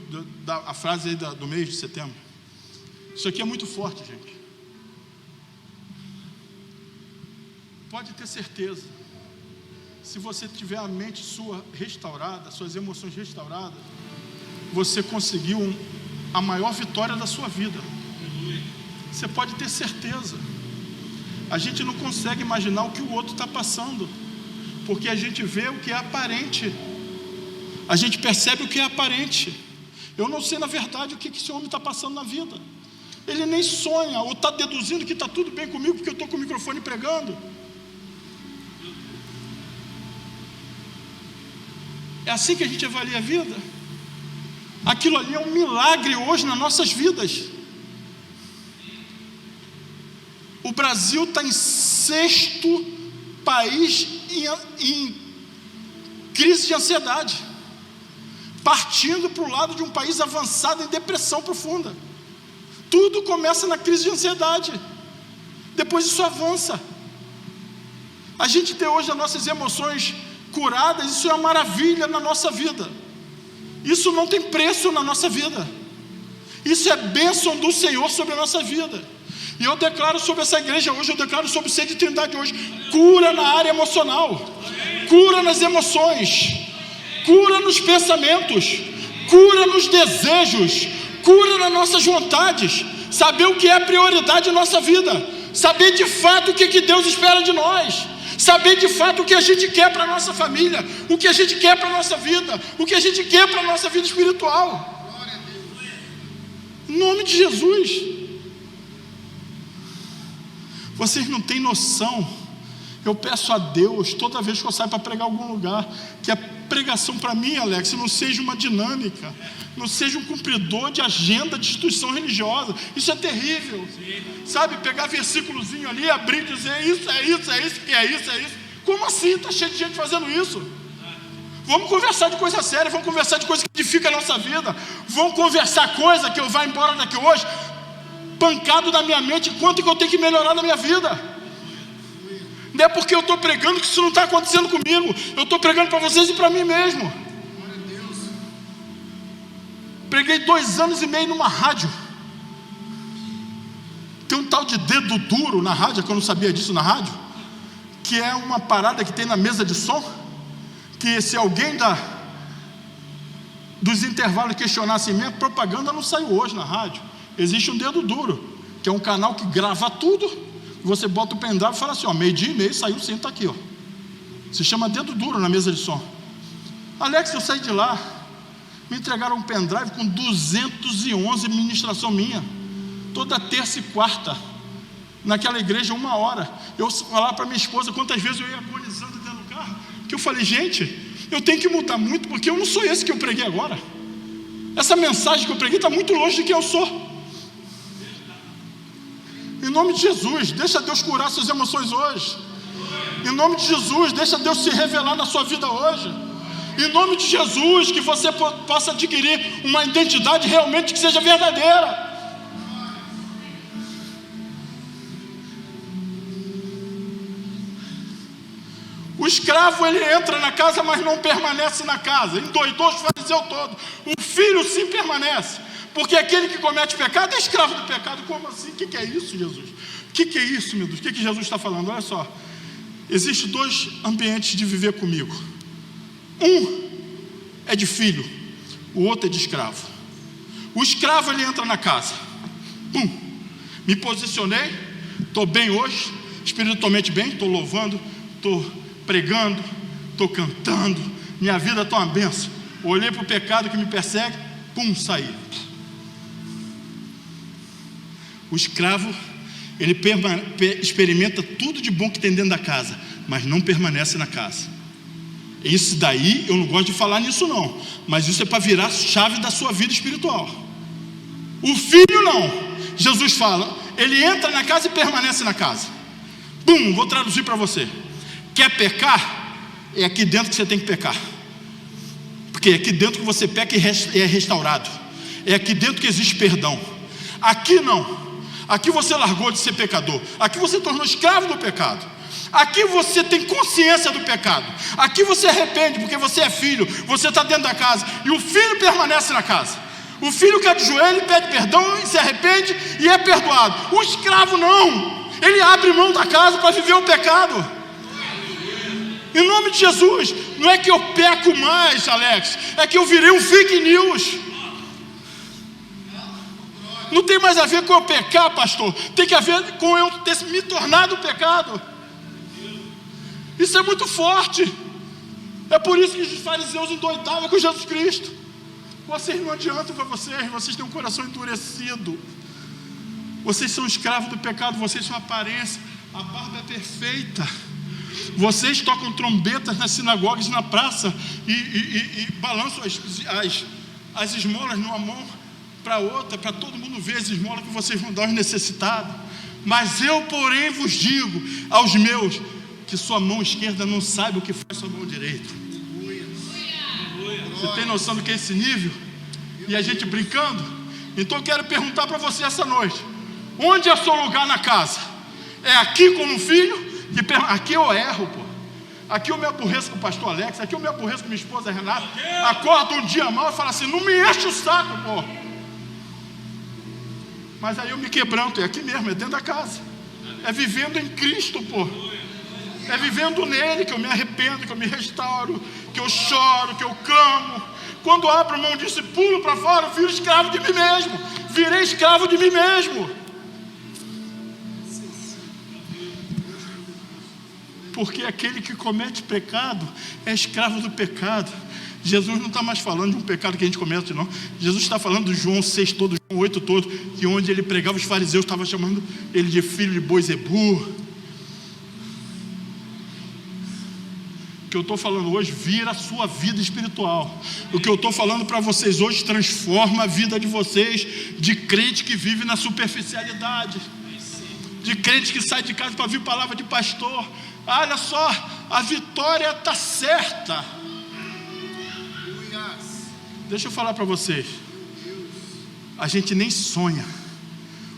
a frase aí do mês de setembro. Isso aqui é muito forte, gente. Pode ter certeza, se você tiver a mente sua restaurada, suas emoções restauradas, você conseguiu a maior vitória da sua vida. Você pode ter certeza. A gente não consegue imaginar o que o outro está passando, porque a gente vê o que é aparente, a gente percebe o que é aparente. Eu não sei na verdade o que esse homem está passando na vida. Ele nem sonha, ou está deduzindo que está tudo bem comigo, porque eu estou com o microfone pregando. É assim que a gente avalia a vida. Aquilo ali é um milagre hoje nas nossas vidas. O Brasil está em 6º país em crise de ansiedade, partindo para o lado de um país avançado em depressão profunda. Tudo começa na crise de ansiedade, depois isso avança. A gente ter hoje as nossas emoções curadas, isso é uma maravilha na nossa vida. Isso não tem preço na nossa vida. Isso é bênção do Senhor sobre a nossa vida. E eu declaro sobre essa igreja hoje, eu declaro sobre o Ser de Trindade hoje, cura na área emocional, cura nas emoções, cura nos pensamentos, cura nos desejos, cura nas nossas vontades, saber o que é prioridade na nossa vida, saber de fato o que Deus espera de nós, saber de fato o que a gente quer para a nossa família, o que a gente quer para a nossa vida, o que a gente quer para a nossa vida espiritual. Em nome de Jesus. Vocês não têm noção. Eu peço a Deus, toda vez que eu saio para pregar em algum lugar, que a pregação para mim, Alex, não seja uma dinâmica, não seja um cumpridor de agenda de instituição religiosa. Isso é terrível. Sabe, pegar versículozinho ali, abrir e dizer isso, é isso, é isso, que é isso, é isso. Como assim? Está cheio de gente fazendo isso. Vamos conversar de coisa séria, vamos conversar de coisa que edifica a nossa vida. Vamos conversar coisa que eu vá embora daqui hoje pancado na minha mente, quanto que eu tenho que melhorar na minha vida. Não é porque eu estou pregando que isso não está acontecendo comigo. Eu estou pregando para vocês e para mim mesmo. Preguei 2 anos e meio numa rádio. Tem um tal de dedo duro na rádio, que eu não sabia disso na rádio, que é uma parada que tem na mesa de som, que se alguém dos intervalos questionasse, minha propaganda não saiu hoje na rádio. Existe um dedo duro, que é um canal que grava tudo. Você bota o pendrive e fala assim, ó, 12:30 saiu sim, está aqui, ó. Se chama dedo duro na mesa de som. Alex, eu saí de lá, me entregaram um pendrive com 211 ministração minha, toda terça e quarta, naquela igreja 1 hora. Eu falava para minha esposa quantas vezes eu ia agonizando dentro do carro, que eu falei, gente, eu tenho que mudar muito, porque eu não sou esse que eu preguei agora. Essa mensagem que eu preguei está muito longe de quem eu sou. Em nome de Jesus, deixa Deus curar suas emoções hoje. Em nome de Jesus, deixa Deus se revelar na sua vida hoje. Em nome de Jesus, que você possa adquirir uma identidade realmente que seja verdadeira. O escravo, ele entra na casa, mas não permanece na casa. Endoidou os fariseus todos. O filho sim permanece. Porque aquele que comete pecado é escravo do pecado. Como assim? O que é isso, Jesus? O que é isso, meu Deus? O que Jesus está falando? Olha só. Existem 2 ambientes de viver comigo. Um é de filho, o outro é de escravo. O escravo, ele entra na casa. Pum! Me posicionei, estou bem hoje, espiritualmente bem, estou louvando, estou pregando, estou cantando, minha vida está uma benção. Olhei para o pecado que me persegue, pum, saí. O escravo, ele experimenta tudo de bom que tem dentro da casa, mas não permanece na casa. Isso daí, eu não gosto de falar nisso não, mas isso é para virar chave da sua vida espiritual. O filho não. Jesus fala, ele entra na casa e permanece na casa. Bum, vou traduzir para você. Quer pecar? É aqui dentro que você tem que pecar. Porque é aqui dentro que você peca e é restaurado. É aqui dentro que existe perdão. Aqui não. Aqui você largou de ser pecador. Aqui você tornou escravo do pecado. Aqui você tem consciência do pecado. Aqui você arrepende, porque você é filho. Você está dentro da casa. E o filho permanece na casa. O filho cai de joelho, pede perdão, se arrepende e é perdoado. O escravo não. Ele abre mão da casa para viver o pecado. Em nome de Jesus. Não é que eu peco mais, Alex. É que eu virei um fake news. Não tem mais a ver com eu pecar, pastor. Tem que a ver com eu ter me tornado pecado. Isso é muito forte. É por isso que os fariseus endoidavam com Jesus Cristo. Vocês não adiantam para vocês têm um coração endurecido. Vocês são escravos do pecado, vocês são aparência. A barba é perfeita. Vocês tocam trombetas nas sinagogas, na praça e balançam as esmolas numa mão para outra, para todo mundo ver as esmolas que vocês vão dar aos necessitados. Mas eu, porém, vos digo aos meus, que sua mão esquerda não sabe o que faz sua mão direita. Você tem noção do que é esse nível? E a gente brincando? Então eu quero perguntar para você essa noite: onde é seu lugar na casa? É aqui como filho? Aqui eu erro, pô. Aqui eu me aborreço com o pastor Alex, aqui eu me aborreço com minha esposa Renata. Acordo um dia mal e falo assim, não me enche o saco, pô. Mas aí eu me quebranto, é aqui mesmo, é dentro da casa. É vivendo em Cristo, pô. É vivendo nele que eu me arrependo, que eu me restauro, que eu choro, que eu clamo. Quando eu abro mão disso e pulo para fora, eu viro escravo de mim mesmo. Virei escravo de mim mesmo. Porque aquele que comete pecado é escravo do pecado. Jesus não está mais falando de um pecado que a gente comete, não. Jesus está falando de João 6 todo, João 8 todo, que onde ele pregava, os fariseus estavam chamando ele de filho de Boizebu. O que eu estou falando hoje vira a sua vida espiritual. O que eu estou falando para vocês hoje transforma a vida de vocês, de crente que vive na superficialidade, de crente que sai de casa para ouvir palavra de pastor. Olha só, a vitória está certa. Deixa eu falar para vocês, a gente nem sonha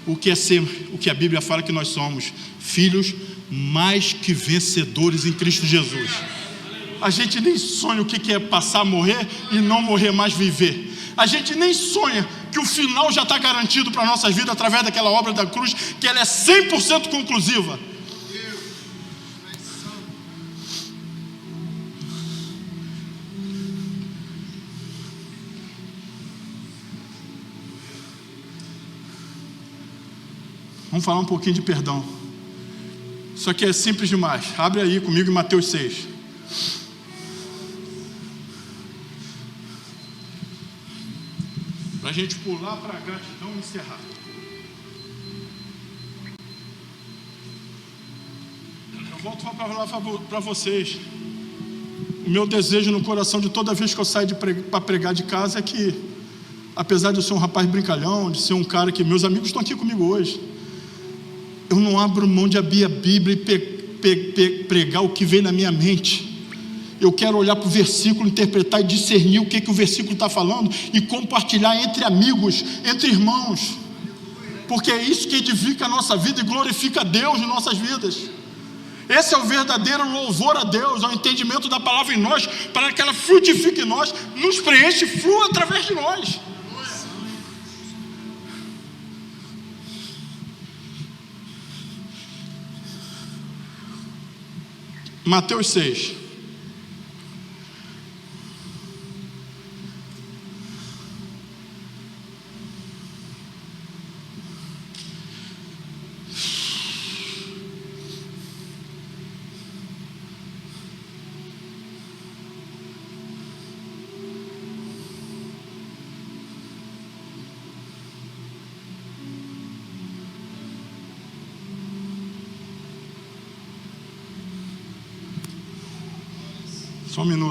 o que é ser, o que a Bíblia fala que nós somos, filhos mais que vencedores em Cristo Jesus. A gente nem sonha o que é passar a morrer e não morrer mais viver. A gente nem sonha que o final já está garantido para a nossa vida através daquela obra da cruz, que ela é 100% conclusiva. Vamos falar um pouquinho de perdão. Isso aqui é simples demais. Abre aí comigo em Mateus 6. Para a gente pular para a gratidão e encerrar. Eu volto a falar para vocês. O meu desejo no coração de toda vez que eu saio para pregar de casa é que, apesar de eu ser um rapaz brincalhão, de ser um cara que meus amigos estão aqui comigo hoje, eu não abro mão de abrir a Bíblia e pregar o que vem na minha mente. Eu quero olhar para o versículo, interpretar e discernir o que o versículo está falando e compartilhar entre amigos, entre irmãos, porque é isso que edifica a nossa vida e glorifica a Deus em nossas vidas. Esse é o verdadeiro louvor a Deus, é o entendimento da palavra em nós, para que ela frutifique em nós, nos preenche e flua através de nós. Mateus 6.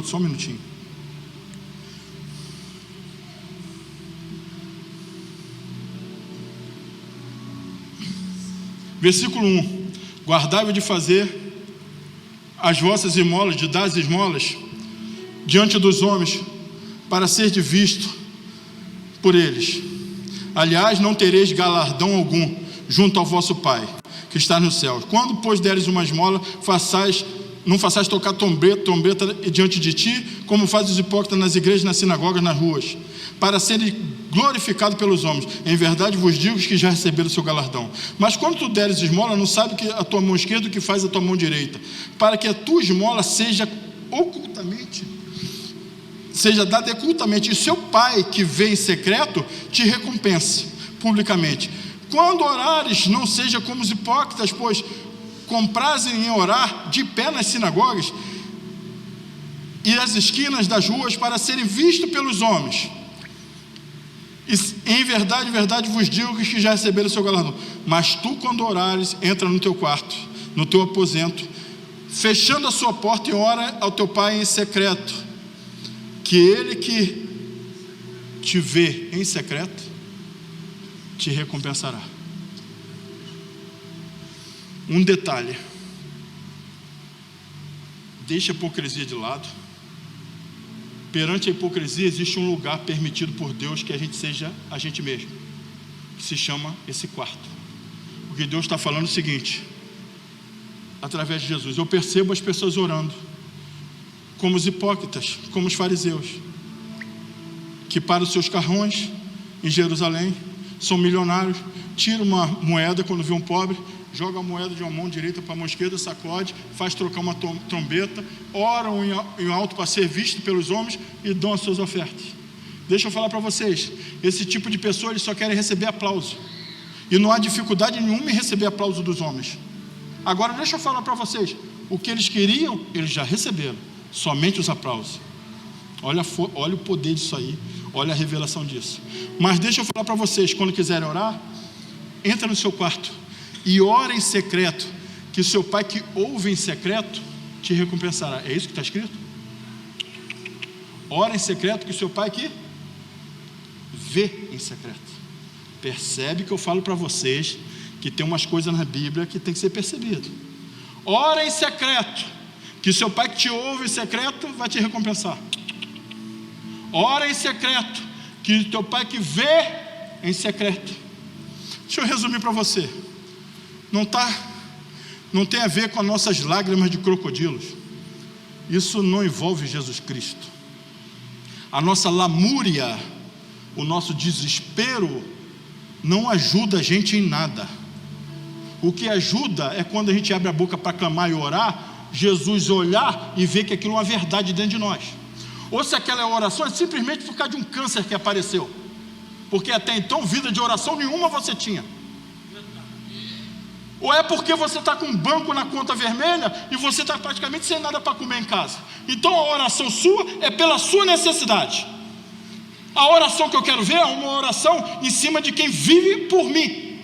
Só um minutinho. Versículo 1. Guardai-vos de fazer as vossas esmolas, de dar as esmolas diante dos homens, para ser visto por eles. Aliás, não tereis galardão algum junto ao vosso Pai, que está no céu. Quando, pois, deres uma esmola, não façais tocar trombeta diante de ti, como fazem os hipócritas nas igrejas, nas sinagogas, nas ruas, para serem glorificados pelos homens. Em verdade vos digo que já receberam o seu galardão. Mas quando tu deres esmola, não sabe que a tua mão esquerda o que faz a tua mão direita, para que a tua esmola seja dada ocultamente, e seu Pai que vê em secreto te recompense publicamente. Quando orares, não seja como os hipócritas, pois comprazem em orar de pé nas sinagogas e nas esquinas das ruas, para serem vistos pelos homens. E em verdade, verdade vos digo que já receberam o seu galardão. Mas tu, quando orares, entra no teu quarto, no teu aposento, fechando a sua porta, e ora ao teu Pai em secreto, que ele que te vê em secreto te recompensará. Um detalhe: deixa a hipocrisia de lado. Perante a hipocrisia existe um lugar permitido por Deus, que a gente seja a gente mesmo, que se chama esse quarto. Porque Deus está falando o seguinte: através de Jesus. Eu percebo as pessoas orando, como os hipócritas, como os fariseus, que param os seus carrões em Jerusalém, são milionários, tiram uma moeda quando vê um pobre, joga a moeda de uma mão direita para a mão esquerda, sacode, faz trocar uma trombeta, oram em alto para ser visto pelos homens e dão as suas ofertas. Deixa eu falar para vocês, esse tipo de pessoa, eles só querem receber aplauso, e não há dificuldade nenhuma em receber aplauso dos homens. Agora deixa eu falar para vocês, o que eles queriam, eles já receberam, somente os aplausos. Olha o poder disso aí, olha a revelação disso. Mas deixa eu falar para vocês, quando quiserem orar, entra no seu quarto e ora em secreto, que seu pai que ouve em secreto te recompensará. É isso que está escrito? Ora em secreto, que seu pai que vê em secreto. Percebe que eu falo para vocês que tem umas coisas na Bíblia que tem que ser percebido. Ora em secreto, que seu pai que te ouve em secreto vai te recompensar. Ora em secreto, que teu pai que vê em secreto. Deixa eu resumir para você. Não tem a ver com as nossas lágrimas de crocodilos. Isso não envolve Jesus Cristo. A nossa lamúria, o nosso desespero não ajuda a gente em nada. O que ajuda é quando a gente abre a boca para clamar e orar, Jesus olhar e ver que aquilo é uma verdade dentro de nós. Ou se aquela oração é simplesmente por causa de um câncer que apareceu, porque até então vida de oração nenhuma você tinha. Ou é porque você está com um banco na conta vermelha e você está praticamente sem nada para comer em casa. Então a oração sua é pela sua necessidade. A oração que eu quero ver é uma oração em cima de quem vive por mim,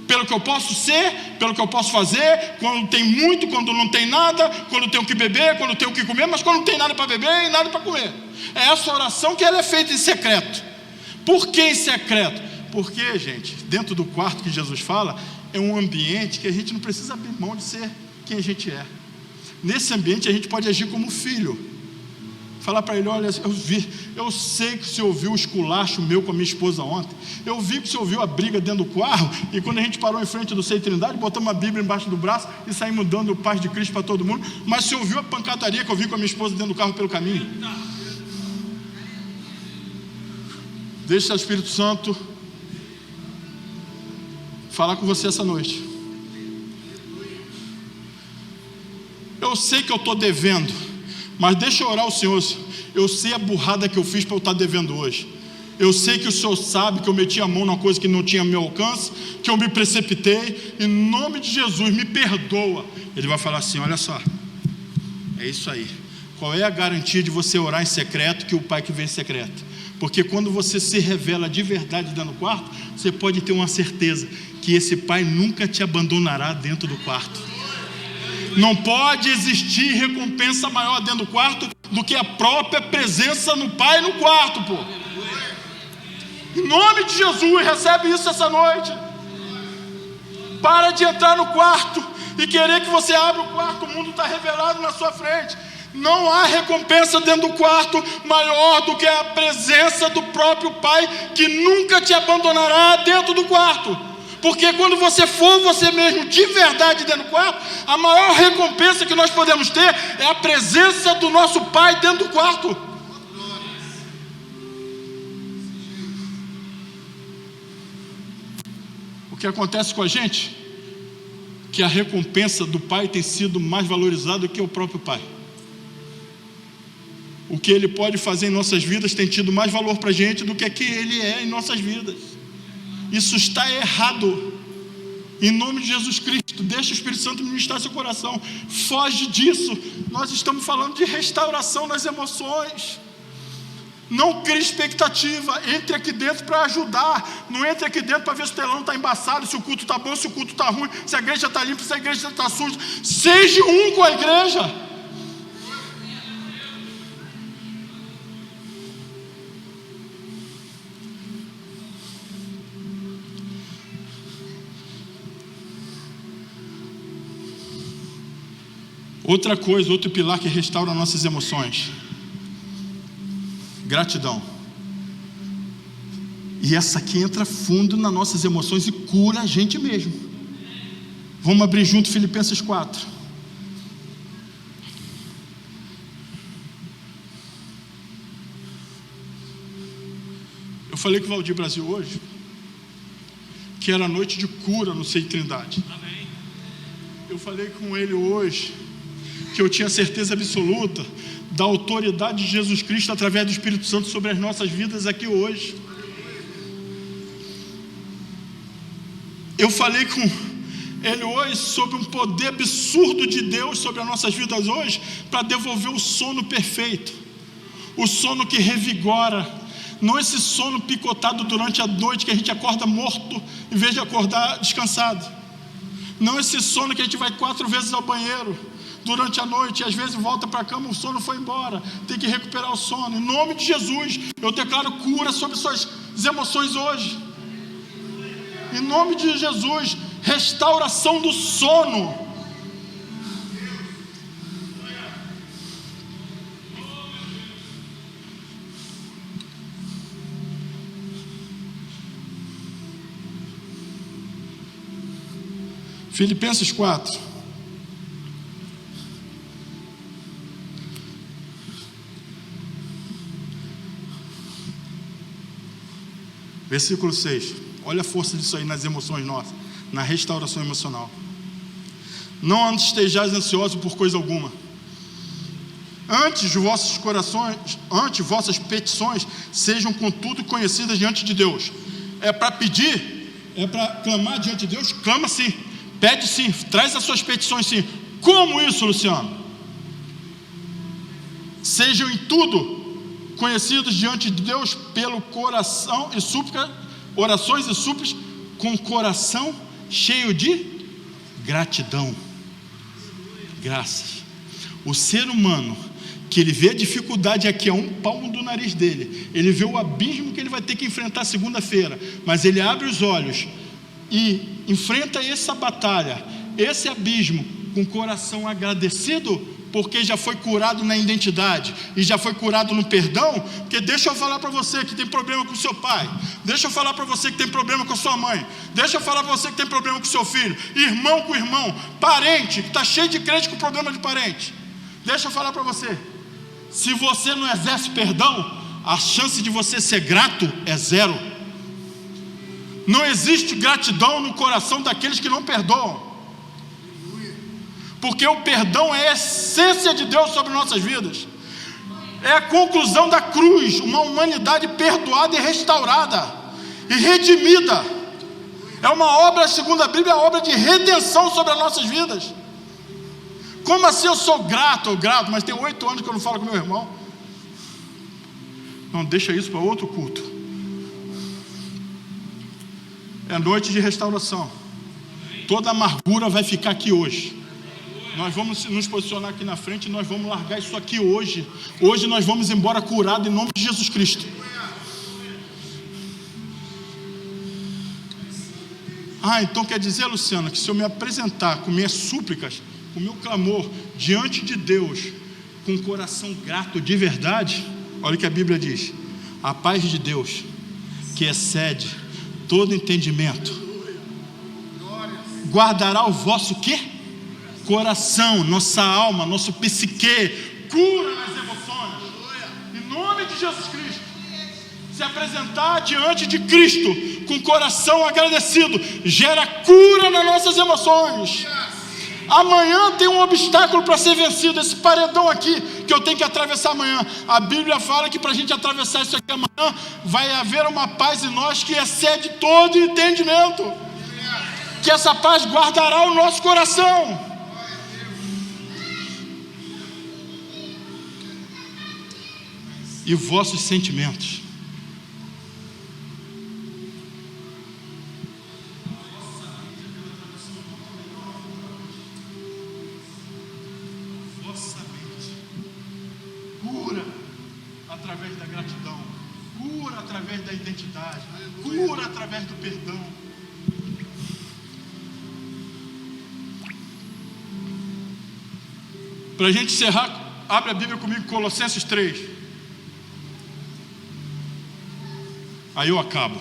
pelo que eu posso ser, pelo que eu posso fazer, quando tem muito, quando não tem nada, quando tenho que beber, quando tenho que comer, mas quando não tem nada para beber e nada para comer. É essa oração que ela é feita em secreto. Por que em secreto? Porque, gente, dentro do quarto que Jesus fala, é um ambiente que a gente não precisa abrir mão de ser quem a gente é. Nesse ambiente a gente pode agir como filho. Falar para ele, olha, eu sei que você ouviu o esculacho meu com a minha esposa ontem, eu vi que você ouviu a briga dentro do carro, e quando a gente parou em frente do Sei Trindade, botamos uma Bíblia embaixo do braço e saímos dando paz de Cristo para todo mundo, mas você ouviu a pancadaria que eu vi com a minha esposa dentro do carro pelo caminho. Deixa o Espírito Santo falar com você essa noite. Eu sei que eu estou devendo, mas deixa eu orar ao Senhor. Eu sei a burrada que eu fiz para eu estar devendo hoje. Eu sei que o Senhor sabe que eu meti a mão numa coisa que não tinha meu alcance, que eu me precipitei. Em nome de Jesus, me perdoa. Ele vai falar assim, olha só, é isso aí. Qual é a garantia de você orar em secreto, que o Pai que vê em secreto? Porque quando você se revela de verdade dentro do quarto, você pode ter uma certeza que esse Pai nunca te abandonará dentro do quarto. Não pode existir recompensa maior dentro do quarto do que a própria presença no Pai no quarto, pô. Em nome de Jesus, recebe isso essa noite. Para de entrar no quarto e querer que você abra o quarto, o mundo está revelado na sua frente. Não há recompensa dentro do quarto maior do que a presença do próprio Pai, que nunca te abandonará dentro do quarto. Porque quando você for você mesmo de verdade dentro do quarto, a maior recompensa que nós podemos ter é a presença do nosso Pai dentro do quarto. O que acontece com a gente? Que a recompensa do Pai tem sido mais valorizada do que o próprio Pai. O que Ele pode fazer em nossas vidas tem tido mais valor para a gente do que Ele é em nossas vidas. Isso está errado. Em nome de Jesus Cristo, deixa o Espírito Santo ministrar seu coração. Foge disso. Nós estamos falando de restauração nas emoções. Não crie expectativa. Entre aqui dentro para ajudar. Não entre aqui dentro para ver se o telão está embaçado, se o culto está bom, se o culto está ruim, se a igreja está limpa, se a igreja está suja. Seja um com a igreja. Outra coisa, outro pilar que restaura nossas emoções: gratidão. E essa aqui entra fundo nas nossas emoções e cura a gente mesmo. Vamos abrir junto Filipenses 4. falei com o Valdir Brasil hoje que era noite de cura no Seio Trindade. Amém. Eu falei com ele hoje que eu tinha certeza absoluta da autoridade de Jesus Cristo através do Espírito Santo sobre as nossas vidas aqui hoje. Eu falei com ele hoje sobre um poder absurdo de Deus sobre as nossas vidas hoje, para devolver o sono perfeito, o sono que revigora, não esse sono picotado durante a noite que a gente acorda morto em vez de acordar descansado, não esse sono que a gente vai 4 vezes ao banheiro durante a noite e às vezes volta para a cama, o sono foi embora, tem que recuperar o sono. Em nome de Jesus, eu declaro cura sobre suas emoções hoje. Em nome de Jesus, restauração do sono. Filipenses 4. Versículo 6. Olha a força disso aí nas emoções nossas, na restauração emocional. Não estejais ansiosos por coisa alguma. Antes vossas petições sejam contudo conhecidas diante de Deus. É para pedir, é para clamar diante de Deus, clama sim, pede sim, traz as suas petições sim. Como isso, Luciano? Sejam em tudo conhecidos diante de Deus pelo coração e súplica, orações e súplicas com coração cheio de gratidão. Graças. O ser humano que ele vê a dificuldade aqui a um palmo do nariz dele, ele vê o abismo que ele vai ter que enfrentar segunda-feira, mas ele abre os olhos e enfrenta essa batalha, esse abismo com o coração agradecido, porque já foi curado na identidade e já foi curado no perdão. Porque deixa eu falar para você que tem problema com seu pai, deixa eu falar para você que tem problema com sua mãe, deixa eu falar para você que tem problema com seu filho, irmão com irmão, parente, que está cheio de crente com problema de parente. Deixa eu falar para você, se você não exerce perdão, a chance de você ser grato é zero. Não existe gratidão no coração daqueles que não perdoam, porque o perdão é a essência de Deus sobre nossas vidas, é a conclusão da cruz, uma humanidade perdoada e restaurada e redimida. É uma obra, segundo a Bíblia, obra de redenção sobre as nossas vidas. Como assim eu sou grato? Eu grato, mas tem 8 anos que eu não falo com meu irmão. Não, deixa isso para outro culto. É noite de restauração. Toda amargura vai ficar aqui hoje. Nós vamos nos posicionar aqui na frente e nós vamos largar isso aqui hoje. Hoje nós vamos embora curado em nome de Jesus Cristo. Então quer dizer, Luciano, que se eu me apresentar com minhas súplicas, com meu clamor diante de Deus, com um coração grato de verdade, olha o que a Bíblia diz: a paz de Deus, que excede todo entendimento, guardará o vosso quê? Coração, nossa alma, nosso psique, cura nas emoções, em nome de Jesus Cristo. Se apresentar diante de Cristo com coração agradecido gera cura nas nossas emoções. Amanhã tem um obstáculo para ser vencido, esse paredão aqui que eu tenho que atravessar amanhã. A Bíblia fala que para a gente atravessar isso aqui amanhã vai haver uma paz em nós que excede todo entendimento, que essa paz guardará o nosso coração. E vossos sentimentos. Vossa mente. Cura através da gratidão. Cura através da identidade. Cura através do perdão. Para a gente encerrar, abre a Bíblia comigo, Colossenses 3. Aí eu acabo.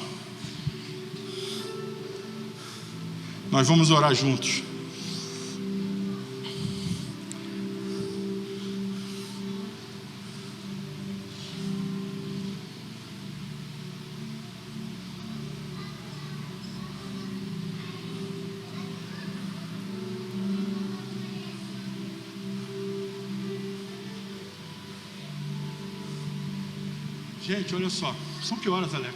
Nós vamos orar juntos. Gente, olha só. São que horas, Alex?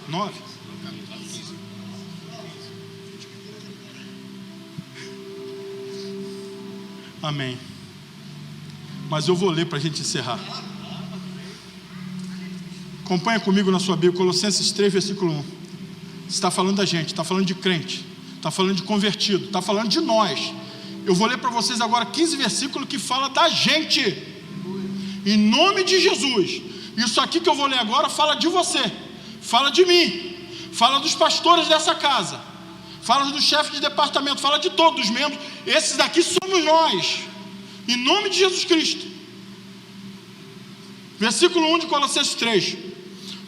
9? Amém. Mas eu vou ler para a gente encerrar. Acompanha comigo na sua Bíblia, Colossenses 3, versículo 1. Está falando da gente, está falando de crente, está falando de convertido, está falando de nós. Eu vou ler para vocês agora 15 versículos que fala da gente. Em nome de Jesus. Isso aqui que eu vou ler agora fala de você, fala de mim, fala dos pastores dessa casa, fala do chefe de departamento, fala de todos os membros. Esses daqui somos nós. Em nome de Jesus Cristo. Versículo 1 de Colossenses 3.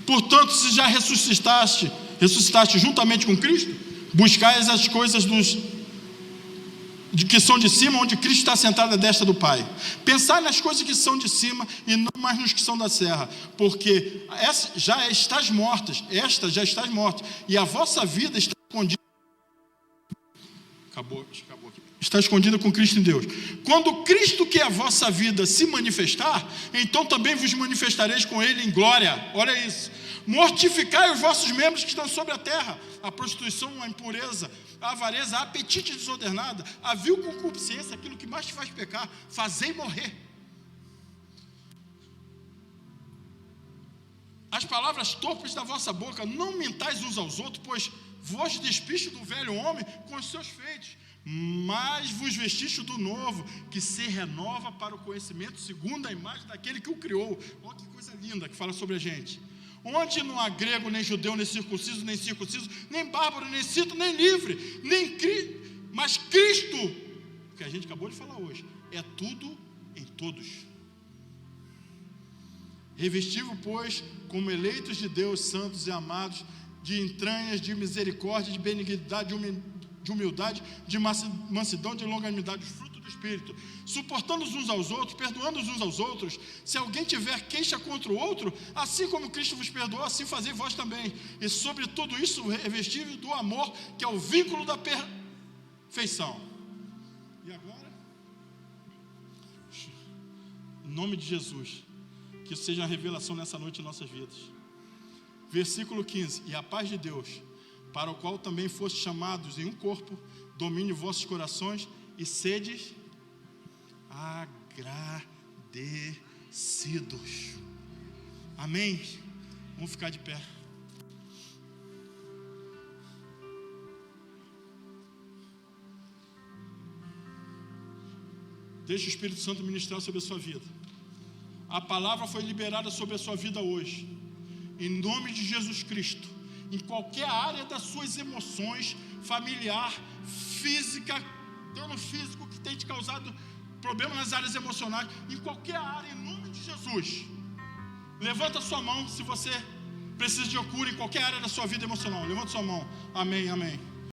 Portanto, se já ressuscitaste juntamente com Cristo, buscais as coisas que são de cima, onde Cristo está sentado à destra do Pai. Pensai nas coisas que são de cima e não mais nos que são da terra, porque já estás mortas, e a vossa vida está escondida. Acabou aqui. Está escondida com Cristo em Deus. Quando Cristo, que é a vossa vida, se manifestar, então também vos manifestareis com Ele em glória. Olha isso. Mortificai os vossos membros que estão sobre a terra: a prostituição, a impureza, a avareza, a apetite desordenado, a vil concupiscência, aquilo que mais te faz pecar, fazei morrer. As palavras torpes da vossa boca, não mentais uns aos outros, pois vos despiste do velho homem com os seus feitos, mas vos vestiste do novo, que se renova para o conhecimento segundo a imagem daquele que o criou. Olha que coisa linda que fala sobre a gente. Onde não há grego, nem judeu, nem circunciso, nem bárbaro, nem cito, nem livre, mas Cristo, que a gente acabou de falar hoje, é tudo em todos. Revesti-vos, pois, como eleitos de Deus, santos e amados, de entranhas, de misericórdia, de benignidade, de humildade, de mansidão, de longanimidade, fruto do Espírito, suportando-os uns aos outros, perdoando-os uns aos outros. Se alguém tiver queixa contra o outro, assim como Cristo vos perdoou, assim fazei vós também. E sobre tudo isso, revesti-vos do amor, que é o vínculo da perfeição. E agora, em nome de Jesus, que isso seja uma revelação nessa noite em nossas vidas. Versículo 15: e a paz de Deus, para o qual também fostes chamados em um corpo, domine vossos corações e sedes agradecidos. Amém? Vamos ficar de pé. Deixe o Espírito Santo ministrar sobre a sua vida. A palavra foi liberada sobre a sua vida hoje, em nome de Jesus Cristo. Em qualquer área das suas emoções, familiar, física, dano físico que tem te causado problema nas áreas emocionais, em qualquer área, em nome de Jesus, levanta sua mão se você precisa de cura em qualquer área da sua vida emocional. Levanta sua mão. Amém, amém.